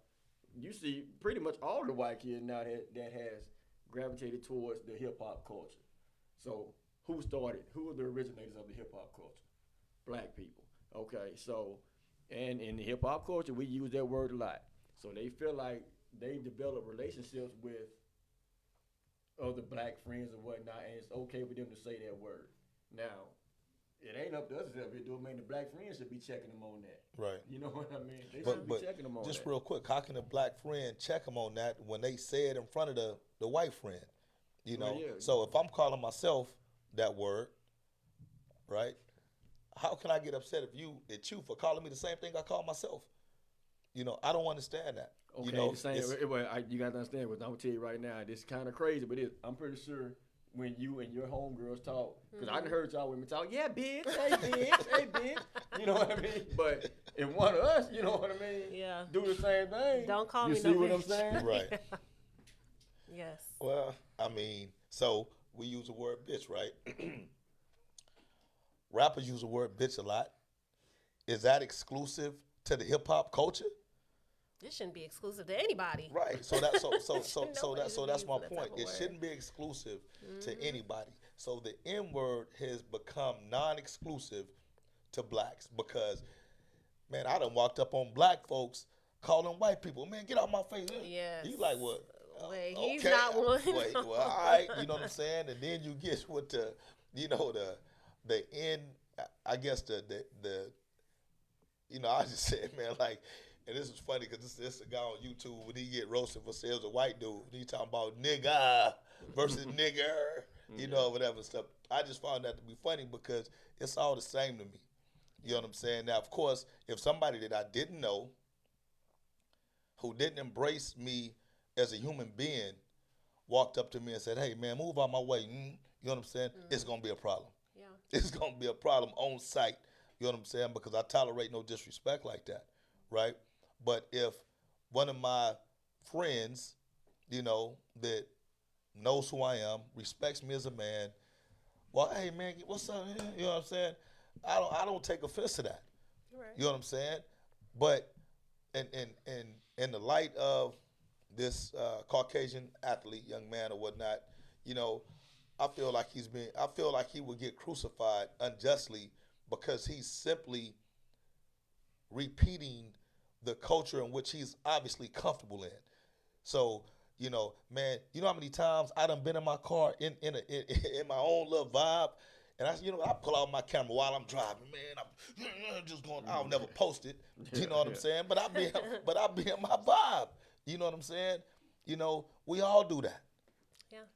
You see pretty much all the white kids now that has gravitated towards the hip hop culture. So who started? Who are the originators of the hip hop culture? Black people. Okay, so and in the hip hop culture, we use that word a lot. So they feel like they develop relationships with other black friends and whatnot, and it's okay for them to say that word. Now, it ain't up to us to do it, man. The black friends should be checking them on that. Right. You know what I mean? They But, should but be checking them on just that. real quick, how can a black friend check them on that when they say it in front of the white friend? Well, yeah. So if I'm calling myself that word, right? How can I get upset at you for calling me the same thing I call myself? I don't understand that. Okay, You got to understand. What I'm gonna tell you right now, this is kind of crazy, but I'm pretty sure when you and your homegirls talk, because I done heard y'all women talk, yeah, bitch, hey, bitch, hey, bitch, you know what I mean? But if one of us, you know what I mean, Yeah. do the same thing. Don't call you me see no what I'm bitch. saying? Right. Yes. Well, I mean, so we use the word bitch, right? Rappers use the word bitch a lot. Is that exclusive to the hip hop culture? This shouldn't be exclusive to anybody. Right. So that's Nobody that's should my be point. using that type of It word. shouldn't be exclusive to anybody. So the N word has become non-exclusive to blacks because, man, I done walked up on black folks calling white people, man, get out my face. Yes. You like what? Wait, he's Okay. not one. Wait, well, all right, you know what I'm saying? And then you get with the N, I guess the I just said, man, like, and this is funny because this a guy on YouTube when he get roasted for saying it was a white dude. He talking about nigga versus nigger, whatever stuff. I just found that to be funny because it's all the same to me. You know what I'm saying? Now, of course, if somebody that I didn't know, who didn't embrace me as a human being, walked up to me and said, hey, man, move out my way. You know what I'm saying? It's going to be a problem. Yeah. It's going to be a problem on site. You know what I'm saying? Because I tolerate no disrespect like that. right? But if one of my friends, that knows who I am, respects me as a man, well, hey man, what's up? You know what I'm saying? I don't take offense to that. Right. You know what I'm saying? But in the light of this Caucasian athlete, young man or whatnot, you know, I feel like he would get crucified unjustly because he's simply repeating the culture in which he's obviously comfortable in. So, man, you know how many times I done been in my car in my own little vibe, and I pull out my camera while I'm driving, man. I'm just going. I'll never post it. You know what I'm saying? But I be in my vibe. You know what I'm saying? We all do that.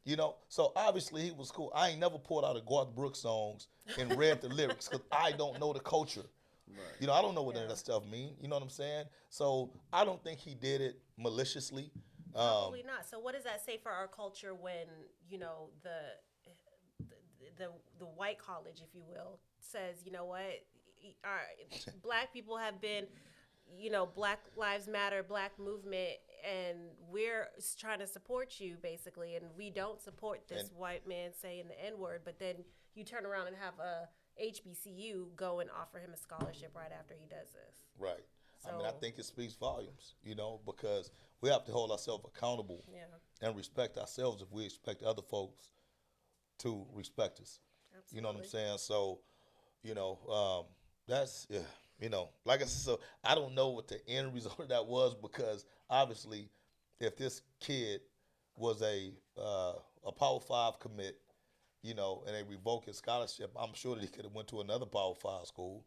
Yeah. So obviously he was cool. I ain't never pulled out a Garth Brooks songs and read the lyrics because I don't know the culture. Right. I don't know what any of Yeah. that stuff mean. You know what I'm saying? So I don't think he did it maliciously. Probably not. So what does that say for our culture when the white college, if you will, says, you know what, all right, black people have been, Black Lives Matter, Black movement, and we're trying to support you basically, and we don't support this And- white man saying the N word, but then you turn around and have a HBCU go and offer him a scholarship right after he does this. Right. I So think it speaks volumes, because we have to hold ourselves accountable yeah, and respect ourselves if we expect other folks to respect us. absolutely. You know what I'm saying? So, that's, yeah, like I said, so I don't know what the end result of that was because obviously if this kid was a Power 5 commit, and they revoke his scholarship, I'm sure that he could have went to another Power 5 school.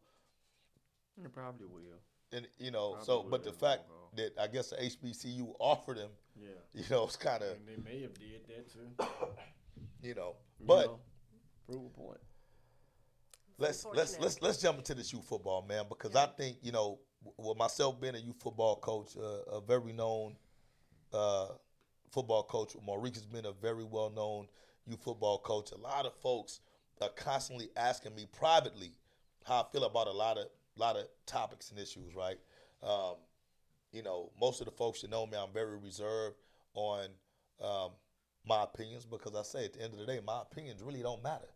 It probably will. And, Probably but the will, fact bro. that I guess the HBCU offered him, Yeah. it's kind of, And they may have did that too. but Prove a point. let's jump into this youth football, man, because Yeah. I think with myself being a youth football coach, a very known football coach, Maurice has been a very well known youth football coach. A lot of folks are constantly asking me privately how I feel about a lot of topics and issues, right? Most of the folks that know me, I'm very reserved on my opinions because I say at the end of the day, my opinions really don't matter.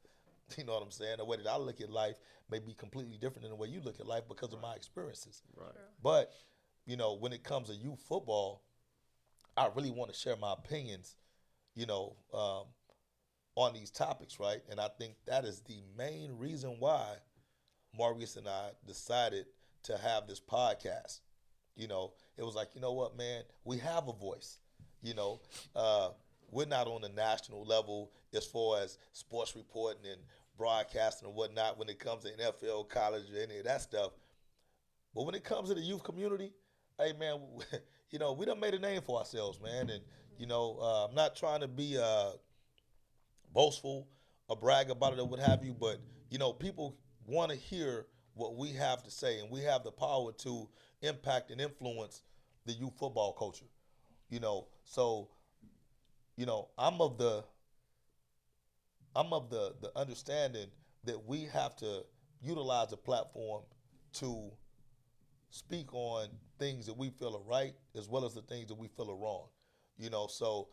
You know what I'm saying? The way that I look at life may be completely different than the way you look at life because of my experiences. Right. True. But, when it comes to youth football, I really want to share my opinions, on these topics, right? And I think that is the main reason why Maurice and I decided to have this podcast. It was like, you know what, man, we have a voice. We're not on the national level as far as sports reporting and broadcasting and whatnot when it comes to NFL, college, or any of that stuff. But when it comes to the youth community, hey, man, we done made a name for ourselves, man. And, I'm not trying to be boastful or brag about it or what have you, but, people want to hear what we have to say, and we have the power to impact and influence the youth football culture. So I'm of the understanding that we have to utilize the platform to speak on things that we feel are right as well as the things that we feel are wrong. So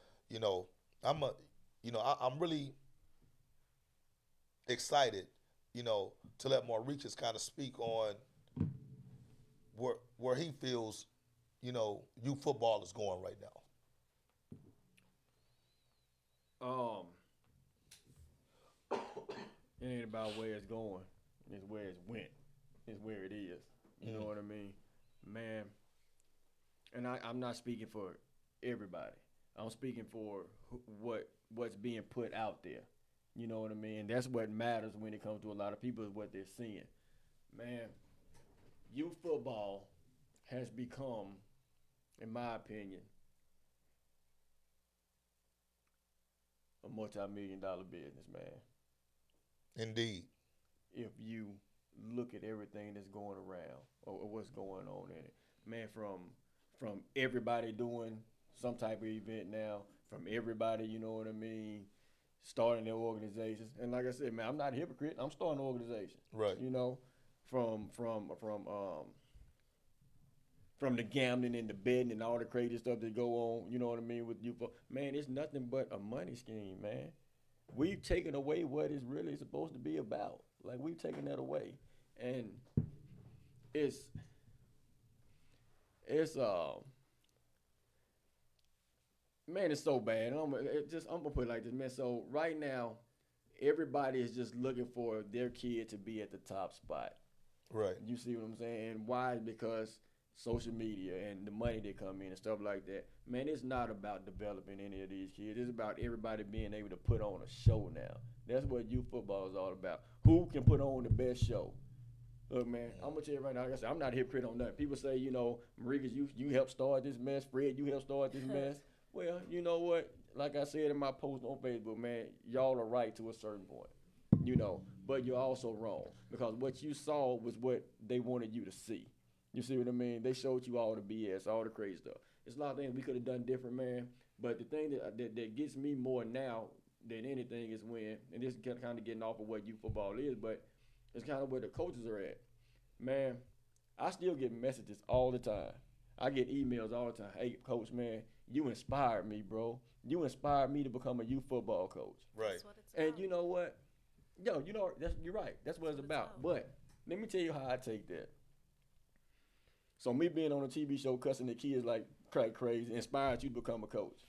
I'm really excited, to let Maurice kind of speak on where he feels, youth football is going right now. It ain't about where it's going. It's where it's went. It's where it is. You know what I mean? Man, and I'm not speaking for everybody. I'm speaking for what's being put out there. You know what I mean? That's what matters when it comes to a lot of people is what they're seeing. Man, youth football has become, in my opinion, a multi-million-dollar business, man. Indeed. If you look at everything that's going around or what's going on in it, man, from everybody doing some type of event now, from everybody, you know what I mean, starting their organizations. And like I said, man, I'm not a hypocrite. I'm starting an organization. Right. From from the gambling and the betting and all the crazy stuff that go on, you know what I mean, with you. Man, it's nothing but a money scheme, man. We've taken away what it's really supposed to be about. Like, we've taken that away. And it's man, it's so bad. I'm gonna put it like this, man. So right now, everybody is just looking for their kid to be at the top spot. Right. You see what I'm saying? And why? Because social media and the money that come in and stuff like that. Man, it's not about developing any of these kids. It's about everybody being able to put on a show now. That's what youth football is all about. Who can put on the best show? Look, man, I'm gonna tell you right now. Like I said, I'm not a hypocrite on that. People say, you know, Marika, you helped start this mess. Fred, you helped start this mess. Well, you know what? Like I said in my post on Facebook, man, y'all are right to a certain point, you know, but you're also wrong because what you saw was what they wanted you to see. You see what I mean? They showed you all the BS, all the crazy stuff. It's a lot of things we could have done different, man. But the thing that gets me more now than anything is when, and this is kind of getting off of what youth football is, but it's kind of where the coaches are at. Man, I still get messages all the time. I get emails all the time. Hey, coach, man, you inspired me, bro. You inspired me to become a youth football coach. Right. That's what it's about. And you know what? Yo, you know, you're right. That's what it's about. But let me tell you how I take that. So me being on a TV show cussing the kids like crazy inspired you to become a coach.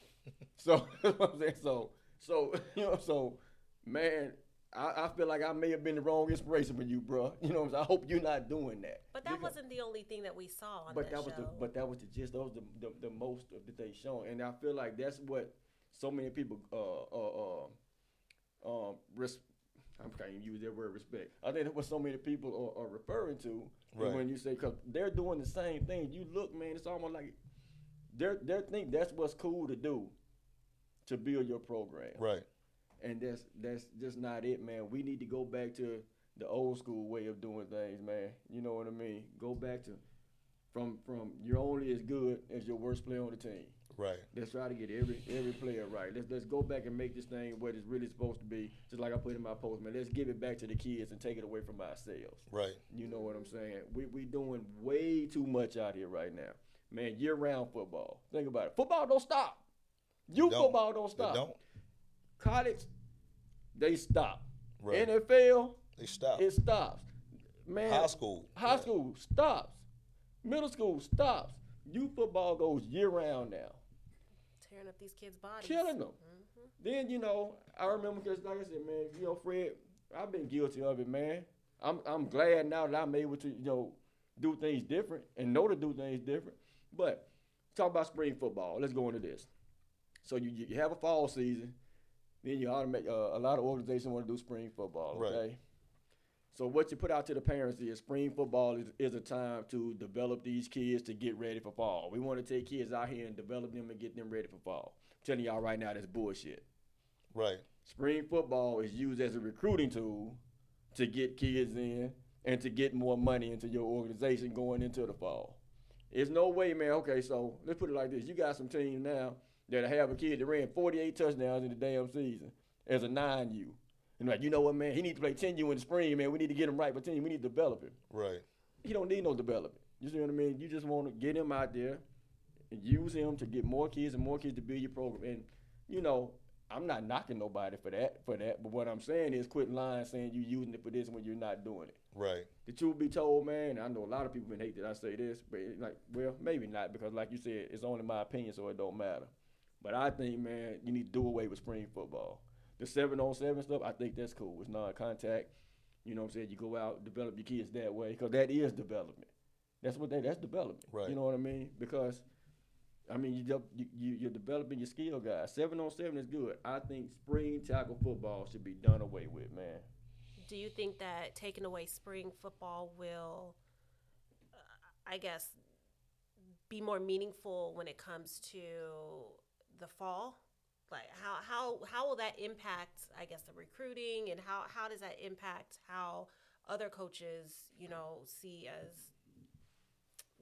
So that's what I'm saying. So you know, so man, I feel like I may have been the wrong inspiration for you, bro. You know what I'm saying? I hope you're not doing that. But that wasn't the only thing that we saw on But that that show. was the gist. That was the most of the things shown, and I feel like that's what so many people I can't even use that word respect. I think that's what so many people are referring to when you say, because they're doing the same thing. You look, man, it's almost like they think that's what's cool to do to build your program. Right. And that's just not it, man. We need to go back to the old school way of doing things, man. You know what I mean? Go back to from you're only as good as your worst player on the team. Right. Let's try to get every player right. Let's go back and make this thing what it's really supposed to be. Just like I put in my post, man. Let's give it back to the kids and take it away from ourselves. Right. You know what I'm saying? We doing way too much out here right now, man. Year-round football. Think about it. Football don't stop. Youth football don't stop. They don't. College, they stop. Right. NFL, They stop. it stops. Man, High school. High school stops. Middle school stops. Youth football goes year-round now. Tearing up these kids' bodies. Killing them. Mm-hmm. Then, you know, I remember because, like I said, man, you know, Fred, I've been guilty of it, man. I'm glad now that I'm able to, you know, do things different and know to do things different. But talk about spring football. Let's go into this. So you have a fall season. Then you automatically, a lot of organizations want to do spring football, okay? Right. So what you put out to the parents is spring football is a time to develop these kids to get ready for fall. We want to take kids out here and develop them and get them ready for fall. I'm telling y'all right now, that's bullshit. Right. Spring football is used as a recruiting tool to get kids in and to get more money into your organization going into the fall. There's no way, man. Okay, so let's put it like this. You got some teams now that have a kid that ran 48 touchdowns in the damn season as a 9U. And like, you know what, man? He needs to play 10U in the spring, man. We need to get him right for 10. We need to develop him. Right. He don't need no development. You see what I mean? You just want to get him out there and use him to get more kids and more kids to build your program. And, you know, I'm not knocking nobody for that. But what I'm saying is quit lying saying you're using it for this when you're not doing it. Right. The truth be told, man, I know a lot of people been hate that I say this, but like, well, maybe not, because like you said, it's only my opinion, so it don't matter. But I think, man, you need to do away with spring football. The 7-on-7 stuff, I think that's cool. It's non-contact. You know what I'm saying? You go out, develop your kids that way, because that is development. That's development. Right. You know what I mean? Because, I mean, you're developing your skill guys. 7-on-7 is good. I think spring tackle football should be done away with, man. Do you think that taking away spring football will, I guess, be more meaningful when it comes to the fall? Like how will that impact, I guess, the recruiting, and how does that impact how other coaches, you know, see as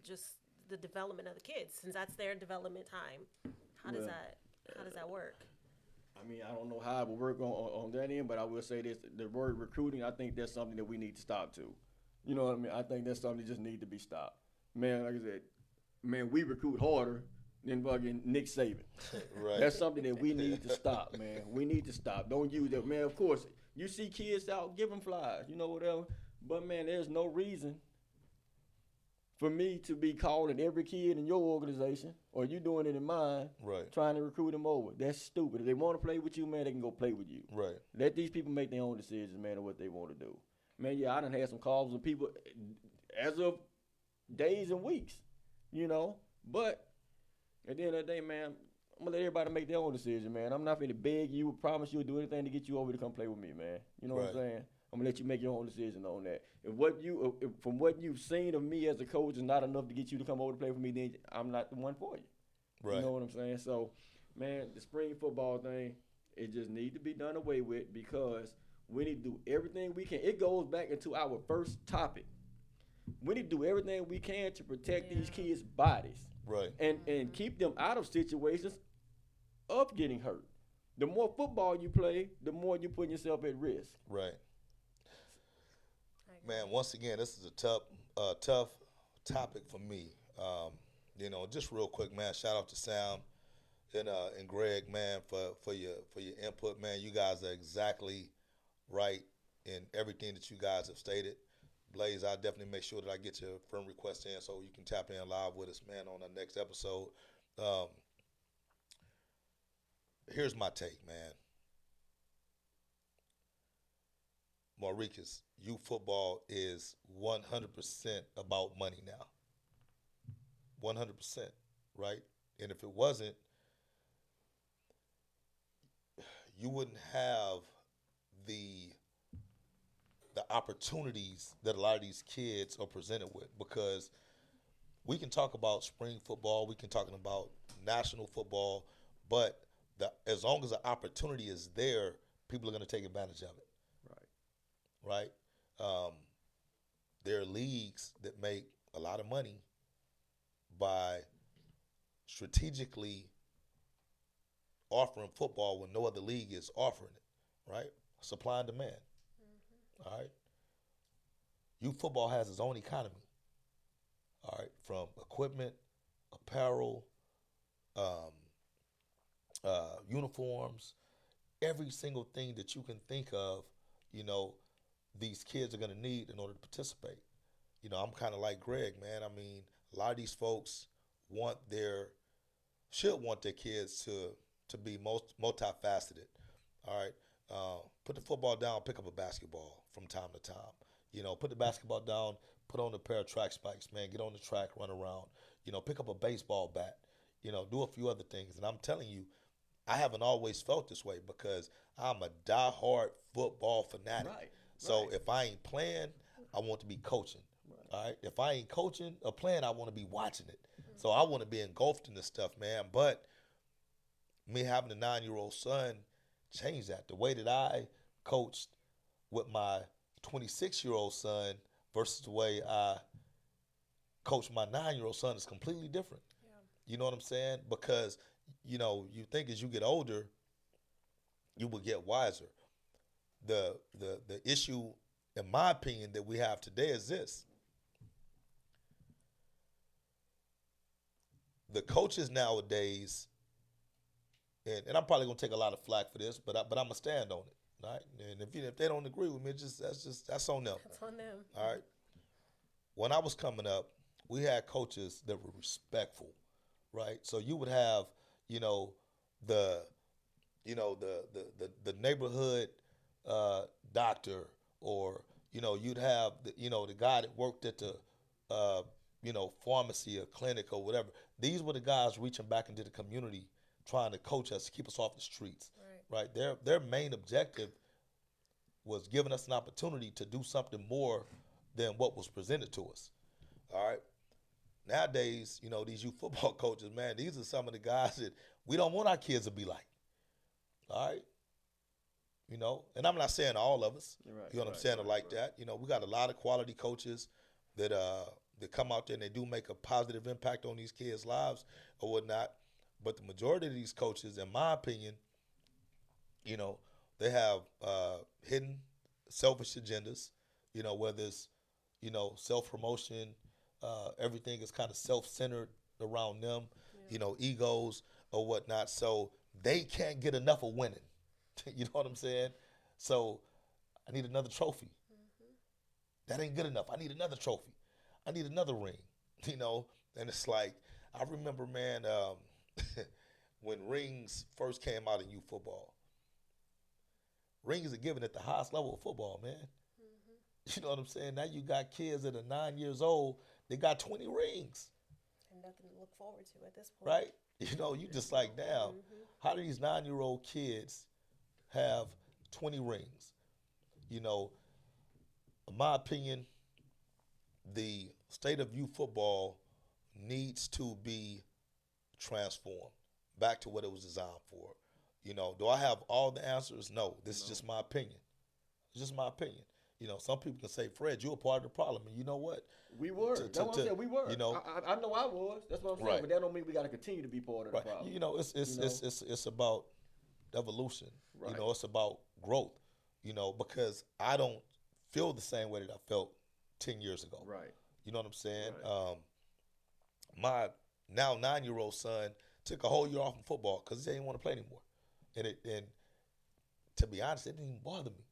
just the development of the kids, since that's their development time? How does that work? I mean, I don't know how it will work on that end, but I will say this: the word recruiting, I think that's something that we need to stop too. You know what I mean? I think that's something that just needs to be stopped. Man, like I said, man, we recruit harder than fucking Nick Saban. Right. That's something that we need to stop, man. We need to stop. Don't use that, man. Of course, you see kids out, give them flyers, whatever. But man, there's no reason for me to be calling every kid in your organization, or you doing it in mine, Right. trying to recruit them over. That's stupid. If they want to play with you, man, they can go play with you. Right. Let these people make their own decisions, man, of what they want to do. Man, yeah, I done had some calls with people as of days and weeks, But at the end of the day, man, I'm going to let everybody make their own decision, man. I'm not going to beg you or promise you or do anything to get you over to come play with me, man. You know what I'm Right. saying? I'm going to let you make your own decision on that. If from what you've seen of me as a coach is not enough to get you to come over to play for me, then I'm not the one for you. Right. You know what I'm saying? So, man, the spring football thing, it just need to be done away with because we need to do everything we can. It goes back into our first topic. We need to do everything we can to protect these kids' bodies Right. and keep them out of situations of getting hurt. The more football you play, the more you put yourself at risk. Right. Man, once again, this is a tough topic for me. Just real quick, man. Shout out to Sam and Greg, man, for your input, man. You guys are exactly right in everything that you guys have stated. Blaze, I'll definitely make sure that I get your friend request in so you can tap in live with us, man, on the next episode. Here's my take, man. Maurice, youth football is 100% about money now. 100%, right? And if it wasn't, you wouldn't have the opportunities that a lot of these kids are presented with, because we can talk about spring football, we can talk about national football, but as long as the opportunity is there, people are going to take advantage of it. Right? There are leagues that make a lot of money by strategically offering football when no other league is offering it, right? Supply and demand. Mm-hmm. All right? Youth football has its own economy, all right, from equipment, apparel, uniforms, every single thing that you can think of, these kids are going to need in order to participate. I'm kind of like Greg, man. I mean, a lot of these folks should want their kids to be multifaceted. All right, put the football down, pick up a basketball from time to time. Put the basketball down, put on a pair of track spikes, man. Get on the track, run around. Pick up a baseball bat. Do a few other things. And I'm telling you, I haven't always felt this way because I'm a diehard football fanatic. Right. So if I ain't playing, I want to be coaching. Right. All right. If I ain't coaching or playing, I want to be watching it. Mm-hmm. So I want to be engulfed in this stuff, man. But me having a 9-year-old son changed that. The way that I coached with my 26-year-old son versus the way I coach my 9-year-old son is completely different. Yeah. You know what I'm saying? Because, you think as you get older, you will get wiser. The issue, in my opinion, that we have today is this. The coaches nowadays, and I'm probably gonna take a lot of flack for this, but I'm gonna stand on it, right? And if they don't agree with me, that's on them. That's on them. All right. When I was coming up, we had coaches that were respectful, right? So you would have, the neighborhood doctor, or you'd have the guy that worked at the pharmacy or clinic or whatever. These were the guys reaching back into the community, trying to coach us, to keep us off the streets. Right. Their main objective was giving us an opportunity to do something more than what was presented to us. All right. Nowadays, these youth football coaches, man, these are some of the guys that we don't want our kids to be like. All right. And I'm not saying all of us, what I'm saying, are like that. We got a lot of quality coaches that come out there and they do make a positive impact on these kids' lives or whatnot. But the majority of these coaches, in my opinion, they have hidden selfish agendas, whether it's, self-promotion, everything is kind of self-centered, around them, egos or whatnot. So they can't get enough of winning. You know what I'm saying? So I need another trophy. That ain't good enough. I need another trophy. I need another ring. And it's like, I remember, man, when rings first came out in youth football. Rings are given at the highest level of football, man. You know what I'm saying? Now you got kids that are 9 years old, they got 20 rings. And nothing to look forward to at this point. Right? You just like, damn, how do these 9-year-old kids have 20 rings? In my opinion, the state of youth football needs to be transformed back to what it was designed for. Do I have all the answers? No. This is just my opinion. It's just my opinion. Some people can say, Fred, you're a part of the problem. And you know what? We were. That's what I'm saying. We were. I know I was. That's what I'm saying. Right. But that don't mean we got to continue to be part of the problem. It's about evolution. Right. It's about growth. Because I don't feel the same way that I felt 10 years ago. Right. You know what I'm saying? Right. My now 9-year-old son took a whole year off from football because he didn't want to play anymore. And to be honest, it didn't even bother me.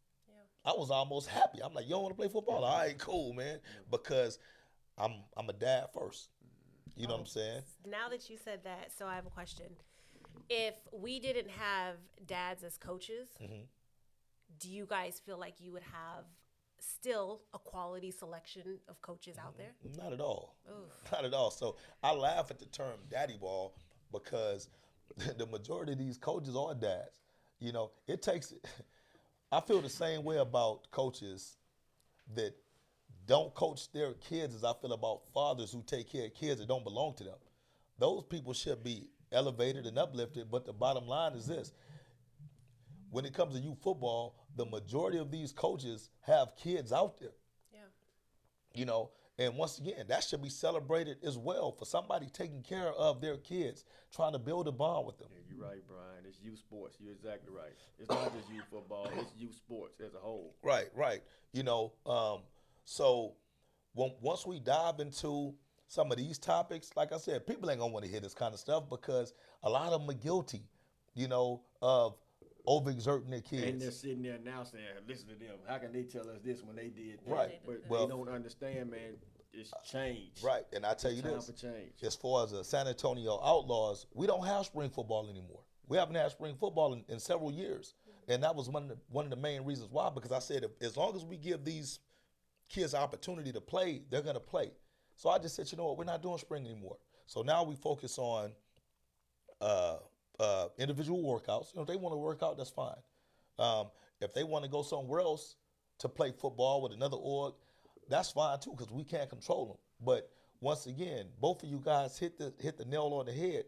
I was almost happy. I'm like, you don't want to play football? All right, cool, man. Because I'm a dad first. You know what I'm saying? Now that you said that, so I have a question. If we didn't have dads as coaches, do you guys feel like you would have still a quality selection of coaches out there? Not at all. Oof. Not at all. So I laugh at the term daddy ball because the majority of these coaches are dads. It takes – I feel the same way about coaches that don't coach their kids as I feel about fathers who take care of kids that don't belong to them. Those people should be elevated and uplifted, but the bottom line is this. When it comes to youth football, the majority of these coaches have kids out there. Yeah. And once again, that should be celebrated as well for somebody taking care of their kids, trying to build a bond with them. Yeah, you're right, Brian. It's youth sports. You're exactly right. It's not just youth football. It's youth sports as a whole. Right. So once we dive into some of these topics, like I said, people ain't gonna want to hear this kind of stuff because a lot of them are guilty, of overexerting their kids. And they're sitting there now saying, listen to them. How can they tell us this when they did that? Right. But Well, they don't understand, man. It's change. Right. And I tell you Time this, for change. as far as the San Antonio Outlaws, we don't have spring football anymore. We haven't had spring football in several years. And that was one of the main reasons why, because I said, as long as we give these kids an opportunity to play, they're going to play. So I just said, you know what, we're not doing spring anymore. So now we focus on individual workouts. If they want to work out, that's fine. If they want to go somewhere else to play football with another org, that's fine too, because we can't control them. But once again, both of you guys hit the nail on the head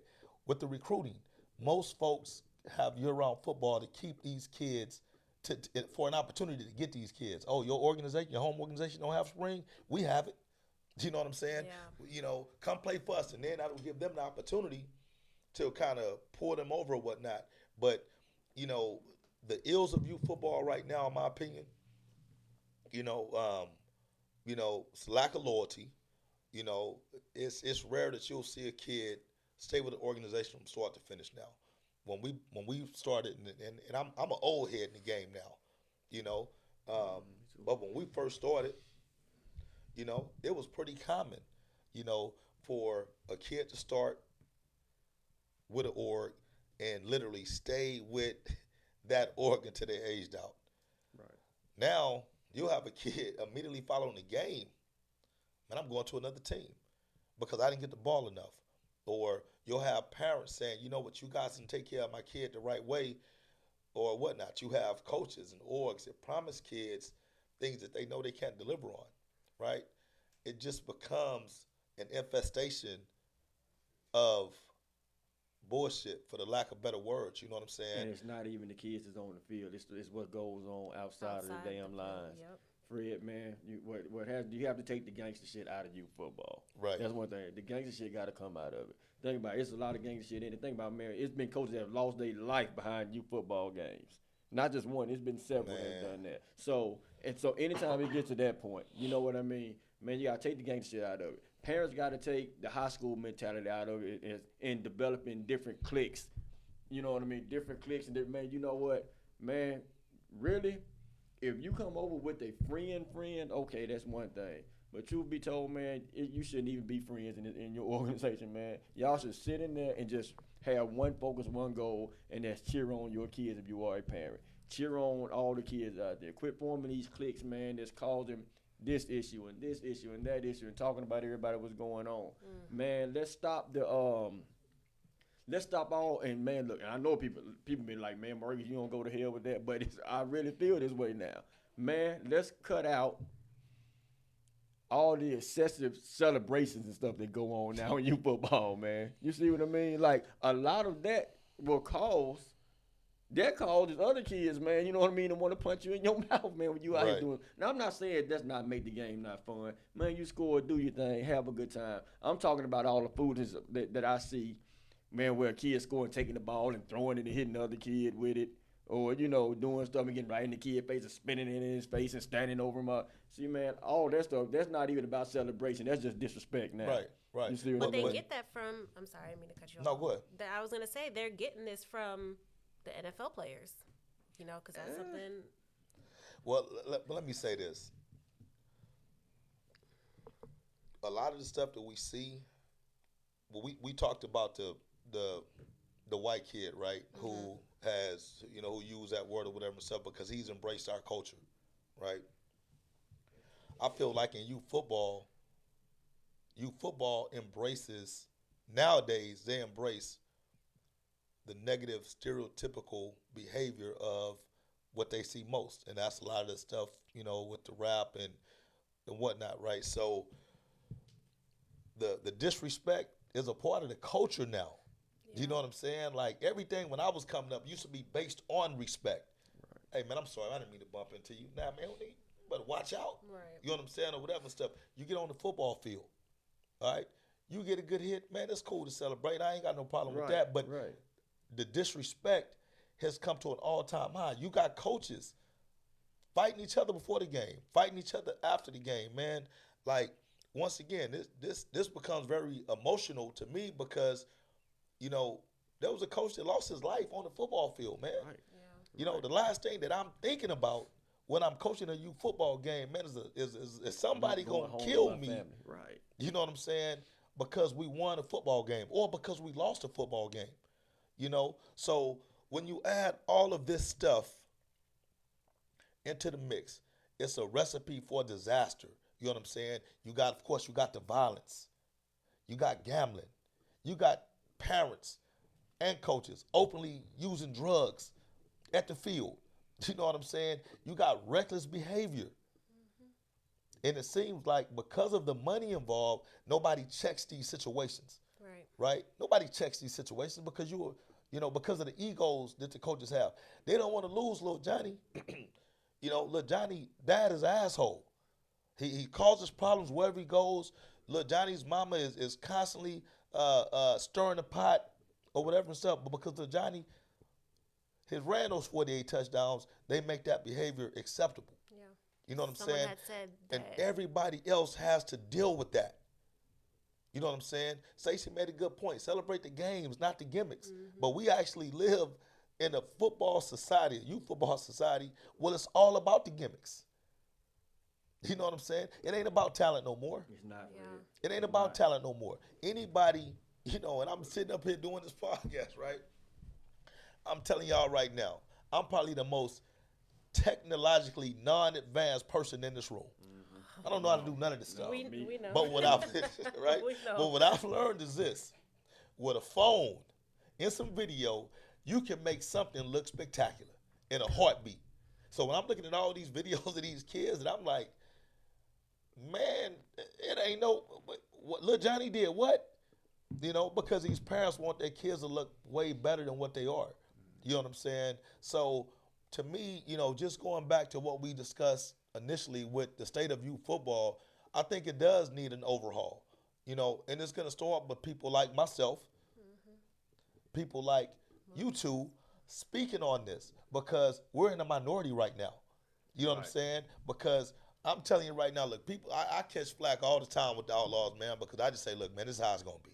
with the recruiting. Most folks have year-round football to keep these kids for an opportunity to get these kids. Oh, your organization, your home organization don't have spring? We have it. You know what I'm saying? Yeah. Come play for us, and then that'll give them the opportunity to kind of pour them over or whatnot. But, the ills of youth football right now, in my opinion, it's lack of loyalty. It's rare that you'll see a kid stay with an organization from start to finish now. When we started, and I'm an old head in the game now, but when we first started, it was pretty common, for a kid to start with an org and literally stay with that org until they aged out. Right. Now, you'll have a kid immediately following the game, and I'm going to another team because I didn't get the ball enough. Or you'll have parents saying, you know what, you guys can take care of my kid the right way or whatnot. You have coaches and orgs that promise kids things that they know they can't deliver on, right? It just becomes an infestation of bullshit, for the lack of better words. You know what I'm saying? And it's not even the kids that's on the field. It's what goes on outside of the damn lines. Yep. Fred, man, you have to take the gangster shit out of youth football. Right. That's one thing. The gangster shit got to come out of it. Think about it. It's a lot of gangster shit in it. Think about, man, it's been coaches that have lost their life behind youth football games. Not just one. It's been several that have done that. So anytime it gets to that point, you know what I mean? Man, you got to take the gangster shit out of it. parents got to take the high school mentality out of it in developing different cliques. You know what I mean? Different cliques, and man, you know what, man, really, if you come over with a friend, okay, that's one thing. But truth be told, man, you shouldn't even be friends in your organization, man. Y'all should sit in there and just have one focus, one goal, and that's cheer on your kids if you are a parent. Cheer on all the kids out there. Quit forming these cliques, man, that's causing this issue and that issue and talking about everybody what's going on. Man, let's stop all, and man, look, and I know people be like, man, Maurice, you don't go to hell with that, but I really feel this way now. Man, let's cut out all the excessive celebrations and stuff that go on now in youth football, man. You see what I mean? Like, a lot of that causes other kids, man, you know what I mean, to want to punch you in your mouth, man, when you out here doing. Now, I'm not saying that's not make the game not fun. Man, you score, do your thing, have a good time. I'm talking about all the foolishness that I see, man, where a kid scoring, taking the ball and throwing it and hitting the other kid with it. Or, you know, doing stuff and getting right in the kid's face and spinning it in his face and standing over him. See, man, all that stuff, that's not even about celebration. That's just disrespect now. Right. You see But what they I mean? get that from, I'm sorry, I didn't mean to cut you off. No, go ahead. I was going to say, they're getting this from the NFL players, you know, because that's something. Well, let me say this. A lot of the stuff that we see, well, we talked about the white kid, right, who has, you know, who used that word or whatever himself because he's embraced our culture, right? I feel like in youth football embraces, nowadays they embrace the negative stereotypical behavior of what they see most. And that's a lot of the stuff, you know, with the rap and whatnot, right? So the disrespect is a part of the culture now. You know what I'm saying? Like, everything when I was coming up used to be based on respect. Right. Hey, man, I'm sorry. I didn't mean to bump into you. Nah, man, you better watch out. Right. You know what I'm saying? Or whatever stuff. You get on the football field, all right? You get a good hit. Man, it's cool to celebrate. I ain't got no problem with that. But the disrespect has come to an all-time high. You got coaches fighting each other before the game, fighting each other after the game, man. Like, once again, this becomes very emotional to me because – you know, there was a coach that lost his life on the football field, man. Right. Yeah. You know, the last thing that I'm thinking about when I'm coaching a youth football game, man, is somebody going to kill me. Right. You know what I'm saying? Because we won a football game or because we lost a football game. You know? So when you add all of this stuff into the mix, it's a recipe for disaster. You know what I'm saying? You got the violence. You got gambling. You got parents and coaches openly using drugs at the field. You know what I'm saying? You got reckless behavior. And it seems like because of the money involved, nobody checks these situations. Right? Nobody checks these situations because because of the egos that the coaches have. They don't want to lose little Johnny. You know, little Johnny, dad is an asshole. He causes problems wherever he goes. Little Johnny's mama is constantly stirring the pot or whatever and stuff, but because of Johnny, his ran those 48 touchdowns, they make that behavior acceptable. Yeah. You know what I'm saying? Had said and everybody else has to deal with that. You know what I'm saying? Stacey made a good point. Celebrate the games, not the gimmicks. But we actually live in a football society, a youth football society, where it's all about the gimmicks. You know what I'm saying? It ain't about talent no more. It's not. Yeah. It ain't about talent no more. Anybody, you know, and I'm sitting up here doing this podcast, right? I'm telling y'all right now, I'm probably the most technologically non-advanced person in this room. I don't know how to do none of this stuff. We know. But what I've right? We know. But what I've learned is this. With a phone and some video, you can make something look spectacular in a heartbeat. So when I'm looking at all these videos of these kids, and I'm like, man, it ain't no, what little Johnny did what? You know, because these parents want their kids to look way better than what they are. You know what I'm saying? So to me, you know, just going back to what we discussed initially with the state of youth football, I think it does need an overhaul. You know, and it's going to start with people like myself, people like you two speaking on this because we're in a minority right now. You know what I'm saying? Because I'm telling you right now, look, people, I catch flack all the time with the Outlaws, man, because I just say, look, man, this is how it's gonna be.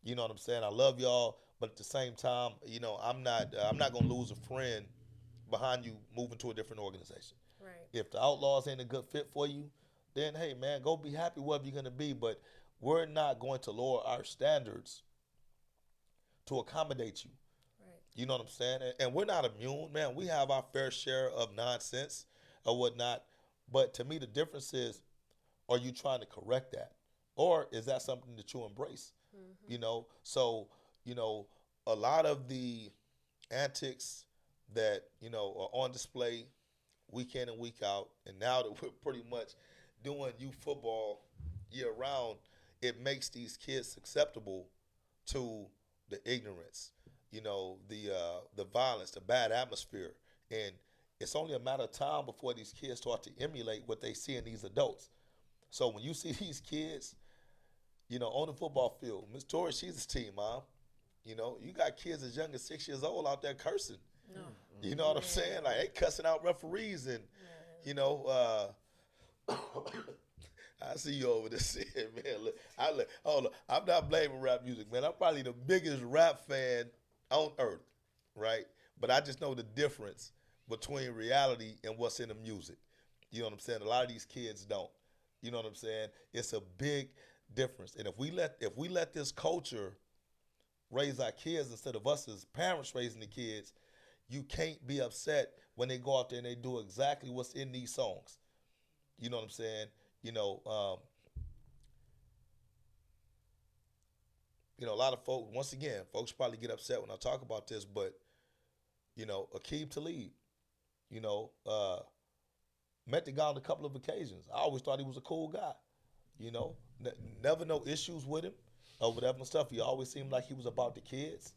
You know what I'm saying? I love y'all, but at the same time, I'm not gonna lose a friend behind you moving to a different organization. Right. If the Outlaws ain't a good fit for you, then hey, man, go be happy wherever you're gonna be. But we're not going to lower our standards to accommodate you. Right. You know what I'm saying? And we're not immune, man. We have our fair share of nonsense or whatnot. But to me, the difference is, are you trying to correct that? Or is that something that you embrace? Mm-hmm. So, a lot of the antics that, are on display week in and week out, and now that we're pretty much doing youth football year round, it makes these kids susceptible to the ignorance, the violence, the bad atmosphere, and it's only a matter of time before these kids start to emulate what they see in these adults. So when you see these kids, on the football field, Miss Tori, she's his team, Mom. You got kids as young as 6 years old out there cursing. No. You know what I'm saying? Like they cussing out referees and, you know, I see you over there saying, man, hold on. I'm not blaming rap music, man. I'm probably the biggest rap fan on earth, right? But I just know the difference between reality and what's in the music. You know what I'm saying? A lot of these kids don't. You know what I'm saying? It's a big difference. And if we let this culture raise our kids instead of us as parents raising the kids, you can't be upset when they go out there and they do exactly what's in these songs. You know what I'm saying? A lot of folks, once again, folks probably get upset when I talk about this, but, Aqib Talib, met the guy on a couple of occasions. I always thought he was a cool guy, never no issues with him or whatever and stuff. He always seemed like he was about the kids,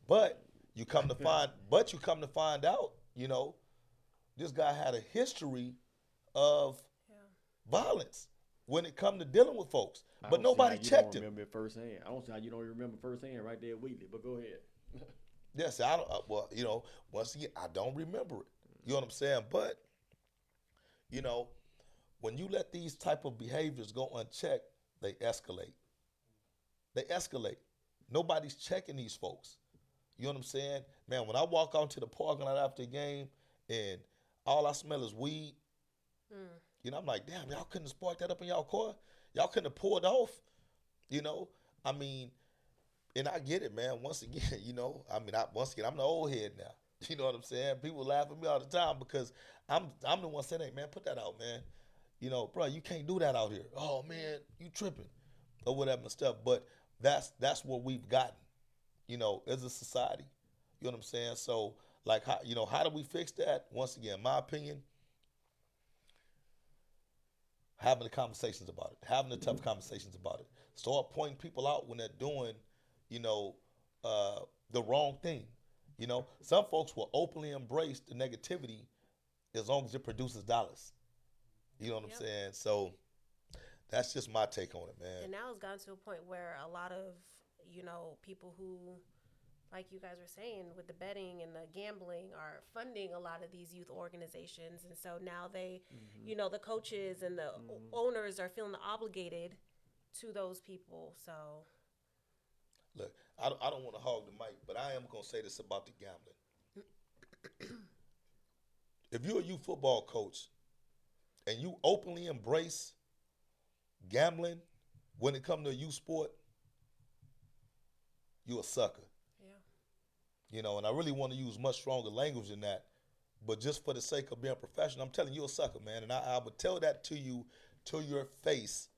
but you come to find out, this guy had a history of violence when it come to dealing with folks. But nobody checked him. Remember it firsthand. I don't see how you don't remember firsthand right there at Wheatley. But go ahead. Yes, I don't. Once again, I don't remember it. You know what I'm saying? But when you let these type of behaviors go unchecked, they escalate. They escalate. Nobody's checking these folks. You know what I'm saying? Man, when I walk out to the parking lot after the game and all I smell is weed, I'm like, damn, y'all couldn't have sparked that up in y'all car? Y'all couldn't have pulled off? And I get it, man. Once again, I'm the old head now. You know what I'm saying? People laugh at me all the time because I'm the one saying, hey, man, put that out, man. Bro, you can't do that out here. Oh, man, you tripping or whatever and stuff. But that's what we've gotten, as a society. You know what I'm saying? So, like, how do we fix that? Once again, my opinion, having the conversations about it, having the tough conversations about it. Start pointing people out when they're doing, the wrong thing. Some folks will openly embrace the negativity as long as it produces dollars. You know what I'm saying? So that's just my take on it, man. And now it's gotten to a point where a lot of, people who, like you guys were saying, with the betting and the gambling are funding a lot of these youth organizations. And so now they, the coaches and the owners are feeling obligated to those people. So. Look, I don't want to hog the mic, but I am going to say this about the gambling. If you're a youth football coach and you openly embrace gambling when it comes to a youth sport, you're a sucker. Yeah. And I really want to use much stronger language than that, but just for the sake of being professional, I'm telling you, you're a sucker, man. And I would tell that to you, to your face,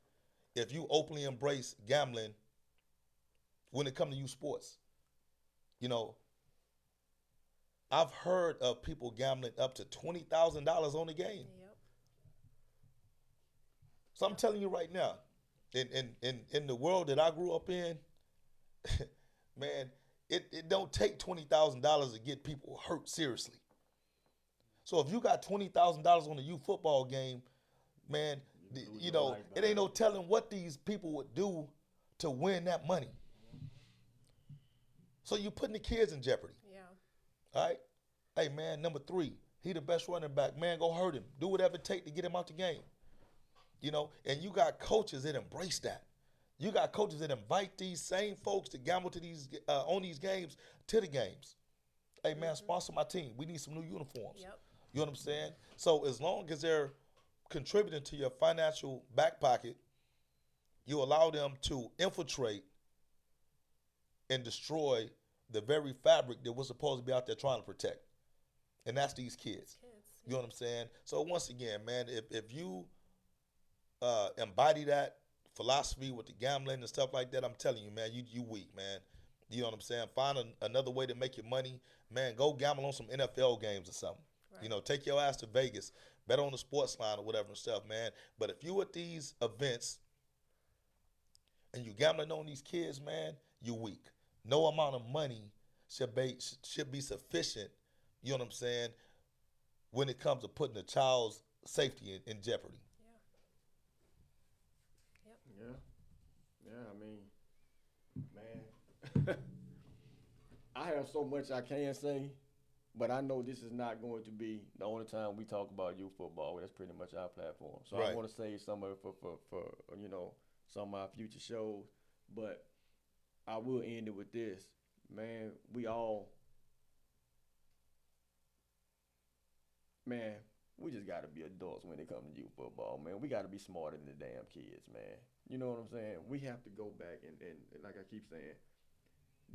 if you openly embrace gambling when it comes to youth sports. I've heard of people gambling up to $20,000 on the game. Yep. So I'm telling you right now, in the world that I grew up in, man, it don't take $20,000 to get people hurt seriously. So if you got $20,000 on a youth football game, man, it ain't no telling what these people would do to win that money. So you're putting the kids in jeopardy. Yeah. All right? Hey, man, number 3, He the best running back. Man, go hurt him. Do whatever it take to get him out the game. And you got coaches that embrace that. You got coaches that invite these same folks to gamble to these on these games to the games. Hey man, sponsor my team. We need some new uniforms. Yep. You know what I'm saying? So as long as they're contributing to your financial back pocket, you allow them to infiltrate and destroy the very fabric that we're supposed to be out there trying to protect. And that's these kids. You know what I'm saying? So once again, man, if you embody that philosophy with the gambling and stuff like that, I'm telling you, man, you weak, man. You know what I'm saying? Find another way to make your money. Man, go gamble on some NFL games or something. Right. Take your ass to Vegas, bet on the sports line or whatever and stuff, man. But if you at these events and you gambling on these kids, man, you weak. No amount of money should be sufficient, you know what I'm saying, when it comes to putting a child's safety in jeopardy. Yeah. Yep. Yeah, I mean, man, I have so much I can say, but I know this is not going to be the only time we talk about youth football. That's pretty much our platform. So right. I want to save some of it for some of our future shows, but I will end it with this. Man, we just got to be adults when it comes to youth football, man. We got to be smarter than the damn kids, man. You know what I'm saying? We have to go back and like I keep saying,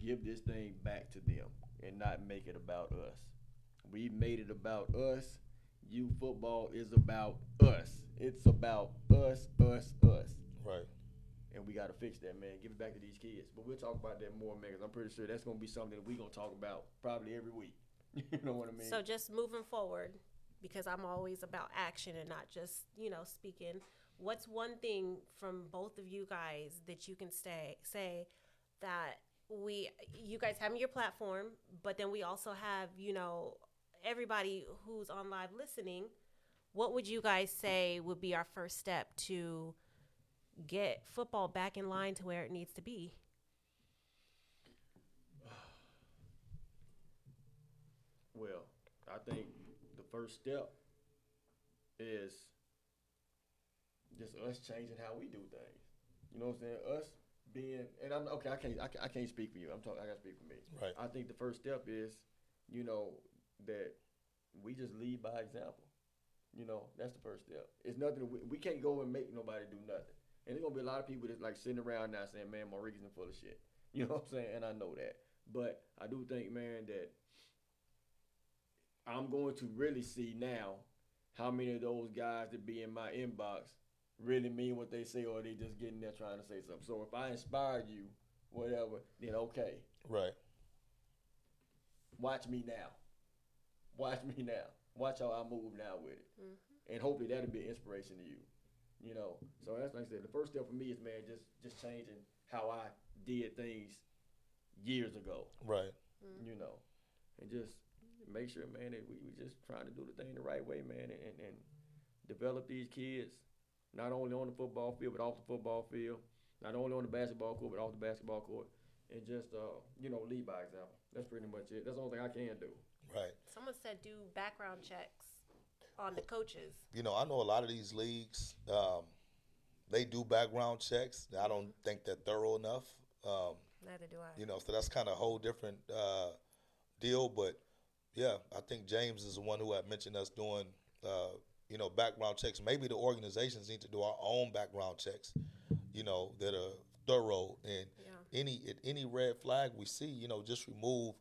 give this thing back to them and not make it about us. We made it about us. Youth football is about us. It's about us. Right. And we got to fix that, man. Give it back to these kids. But we'll talk about that more, man, because I'm pretty sure that's going to be something that we're going to talk about probably every week. You know what I mean? So just moving forward, because I'm always about action and not just, speaking, what's one thing from both of you guys that you can say that you guys have your platform, but then we also have, everybody who's on live listening, what would you guys say would be our first step to get football back in line to where it needs to be? Well, I think the first step is just us changing how we do things. You know what I'm saying? Us being, and I'm okay. I can't speak for you. I gotta speak for me. Right. I think the first step is, that we just lead by example. That's the first step. It's nothing. We can't go and make nobody do nothing. And there's gonna be a lot of people that's like sitting around now saying, "Man, Maurice is full of shit." You know what I'm saying? And I know that. But I do think, man, that I'm going to really see now how many of those guys that be in my inbox really mean what they say, or they just getting there trying to say something. So if I inspire you, whatever, then okay. Right. Watch me now. Watch how I move now with it. Mm-hmm. And hopefully that'll be an inspiration to you. So that's like I said, the first step for me is, man, just changing how I did things years ago. Right. Mm-hmm. And just make sure, man, that we just trying to do the thing the right way, man, and develop these kids, not only on the football field, but off the football field, not only on the basketball court, but off the basketball court, and just, lead by example. That's pretty much it. That's the only thing I can do. Right. Someone said do background checks on the coaches. I know a lot of these leagues, they do background checks. I don't think they're thorough enough. Neither do I. So that's kind of a whole different deal. But, yeah, I think James is the one who had mentioned us doing, background checks. Maybe the organizations need to do our own background checks, that are thorough. And any red flag we see, just remove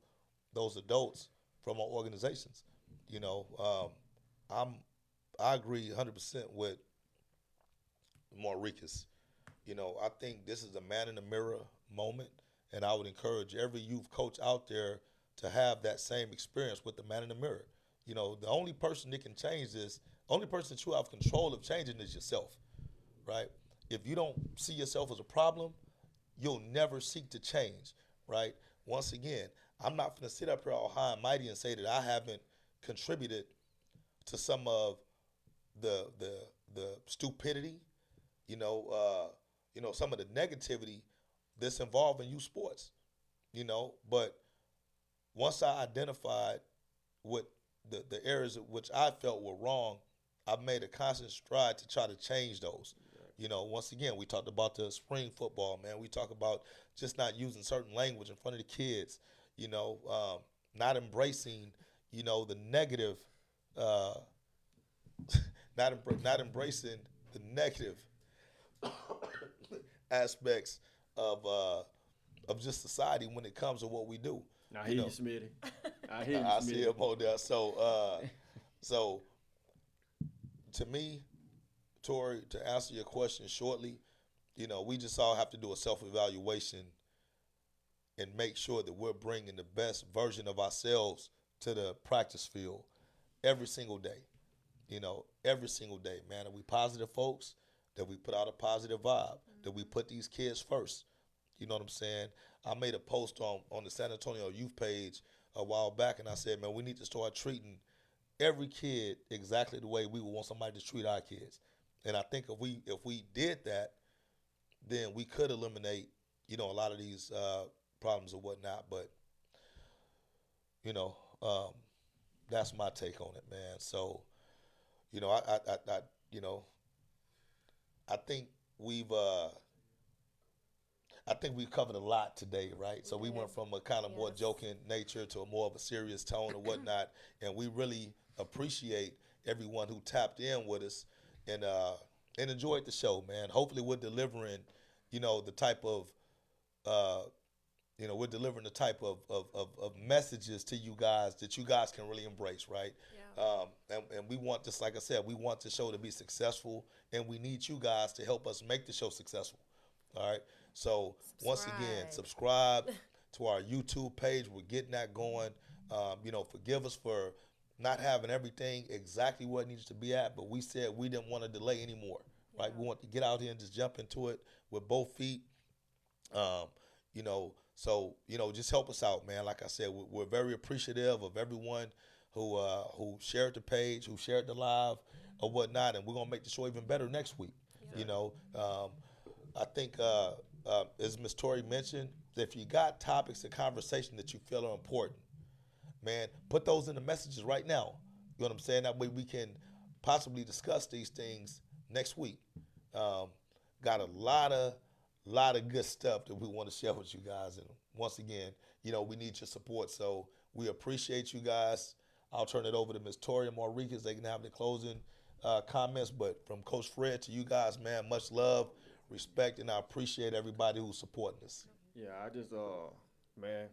those adults from our organizations. I agree 100% with Maurice. I think this is a man in the mirror moment, and I would encourage every youth coach out there to have that same experience with the man in the mirror. The only person that can change this, only person that you have control of changing is yourself, right? If you don't see yourself as a problem, you'll never seek to change, right? Once again, I'm not going to sit up here all high and mighty and say that I haven't contributed to some of the stupidity, some of the negativity that's involved in youth sports, but once I identified what the areas which I felt were wrong, I've made a constant stride to try to change those. You know, once again, we talked about the spring football, man. We talk about just not using certain language in front of the kids. You know, not embracing, you know, the negative, uh, not embracing the negative aspects of just society when it comes to what we do. I hear you, Smitty. I hear you, I Smitty. see him on there. So to me, Tori, to answer your question shortly, you know, we just all have to do a self-evaluation and make sure that we're bringing the best version of ourselves to the practice field every single day. You know, every single day, man. That we positive folks, that we put out a positive vibe, that we put these kids first. You know what I'm saying? I made a post on the San Antonio youth page a while back, and I said, man, we need to start treating every kid exactly the way we would want somebody to treat our kids. And I think if we did that, then we could eliminate, you know, a lot of these problems or whatnot. But, you know, that's my take on it, man. So, you know, I think we've covered a lot today, right? So we went from a kind of more joking nature to a more of a serious tone or whatnot, and we really appreciate everyone who tapped in with us and enjoyed the show, man. Hopefully, we're delivering, you know, the type of messages to you guys that you guys can really embrace, right? Yeah. And we want, just like I said, we want the show to be successful, and we need you guys to help us make the show successful. All right. So once again, subscribe to our YouTube page. We're getting that going. You know, forgive us for not having everything exactly where it needs to be at, but we said we didn't want to delay anymore, right? We want to get out here and just jump into it with both feet. You know, so, you know, just help us out, man. Like I said, we're very appreciative of everyone who shared the page, who shared the live or whatnot, and we're going to make the show even better next week. Yeah. You know, I think, as Ms. Tori mentioned, if you got topics of conversation that you feel are important, man, put those in the messages right now. You know what I'm saying? That way we can possibly discuss these things next week. Got a lot of good stuff that we want to share with you guys. And once again, you know, we need your support. So we appreciate you guys. I'll turn it over to Ms. Tori and Maricas. They can have the closing comments. But from Coach Fred to you guys, man, much love, respect, and I appreciate everybody who's supporting us. Yeah, I just, man,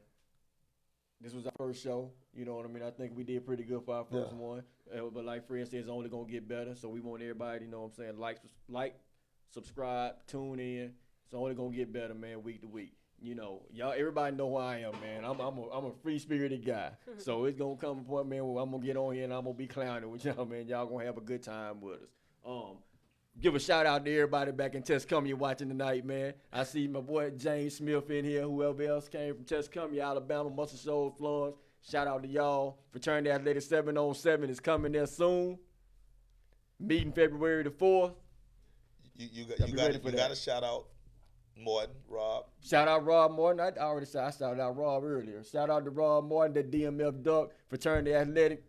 this was our first show. You know what I mean? I think we did pretty good for our first one. But like Fred said, it's only going to get better. So we want everybody, you know what I'm saying, like, subscribe, tune in. It's only going to get better, man, week to week. You know, y'all, everybody know who I am, man. I'm a free-spirited guy. So it's going to come a point, man, where I'm going to get on here and I'm going to be clowning with y'all, man. Y'all going to have a good time with us. Give a shout-out to everybody back in Tuscumia watching tonight, man. I see my boy James Smith in here, whoever else came from Tuscumia, Alabama, Muscle Shoals, Florence. Shout-out to y'all. Fraternity Athletics 7-on-7 is coming there soon. Meeting February the 4th. You got a shout-out. Morton, Rob. Shout out Rob Morton. I already said I shouted out Rob earlier. Shout out to Rob Morton, the DMF Duck, Fraternity Athletic.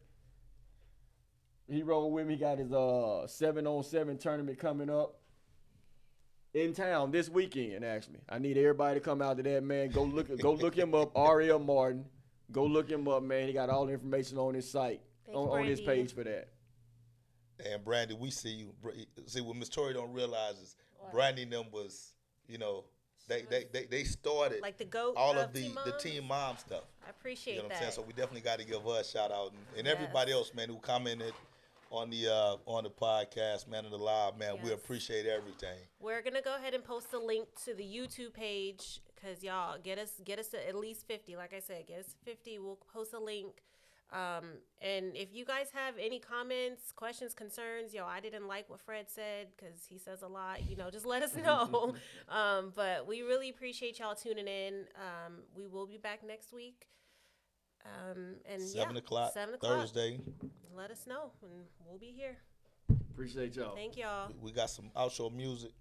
He rolled with me. He got his 7-on-7 tournament coming up in town this weekend. Actually, I need everybody to come out to that, man. Go look him up. R.L. Martin. Go look him up, man. He got all the information on his site, on his page for that. And Brandy, we see you. See, what Miss Tori don't realize is Brandy and them was. You know, they started like the GOAT all of the Team Mom stuff. I appreciate that. You know what I'm saying? So we definitely got to give her a shout out and everybody else, man, who commented on the podcast, man, and the live, man. We appreciate everything. We're gonna go ahead and post a link to the YouTube page because y'all get us to at least 50. Like I said, get us to 50. We'll post a link. And if you guys have any comments, questions, concerns, I didn't like what Fred said because he says a lot, just let us know. But we really appreciate y'all tuning in. We will be back next week. And 7 o'clock Thursday. Let us know and we'll be here. Appreciate y'all. Thank y'all. We got some outro music.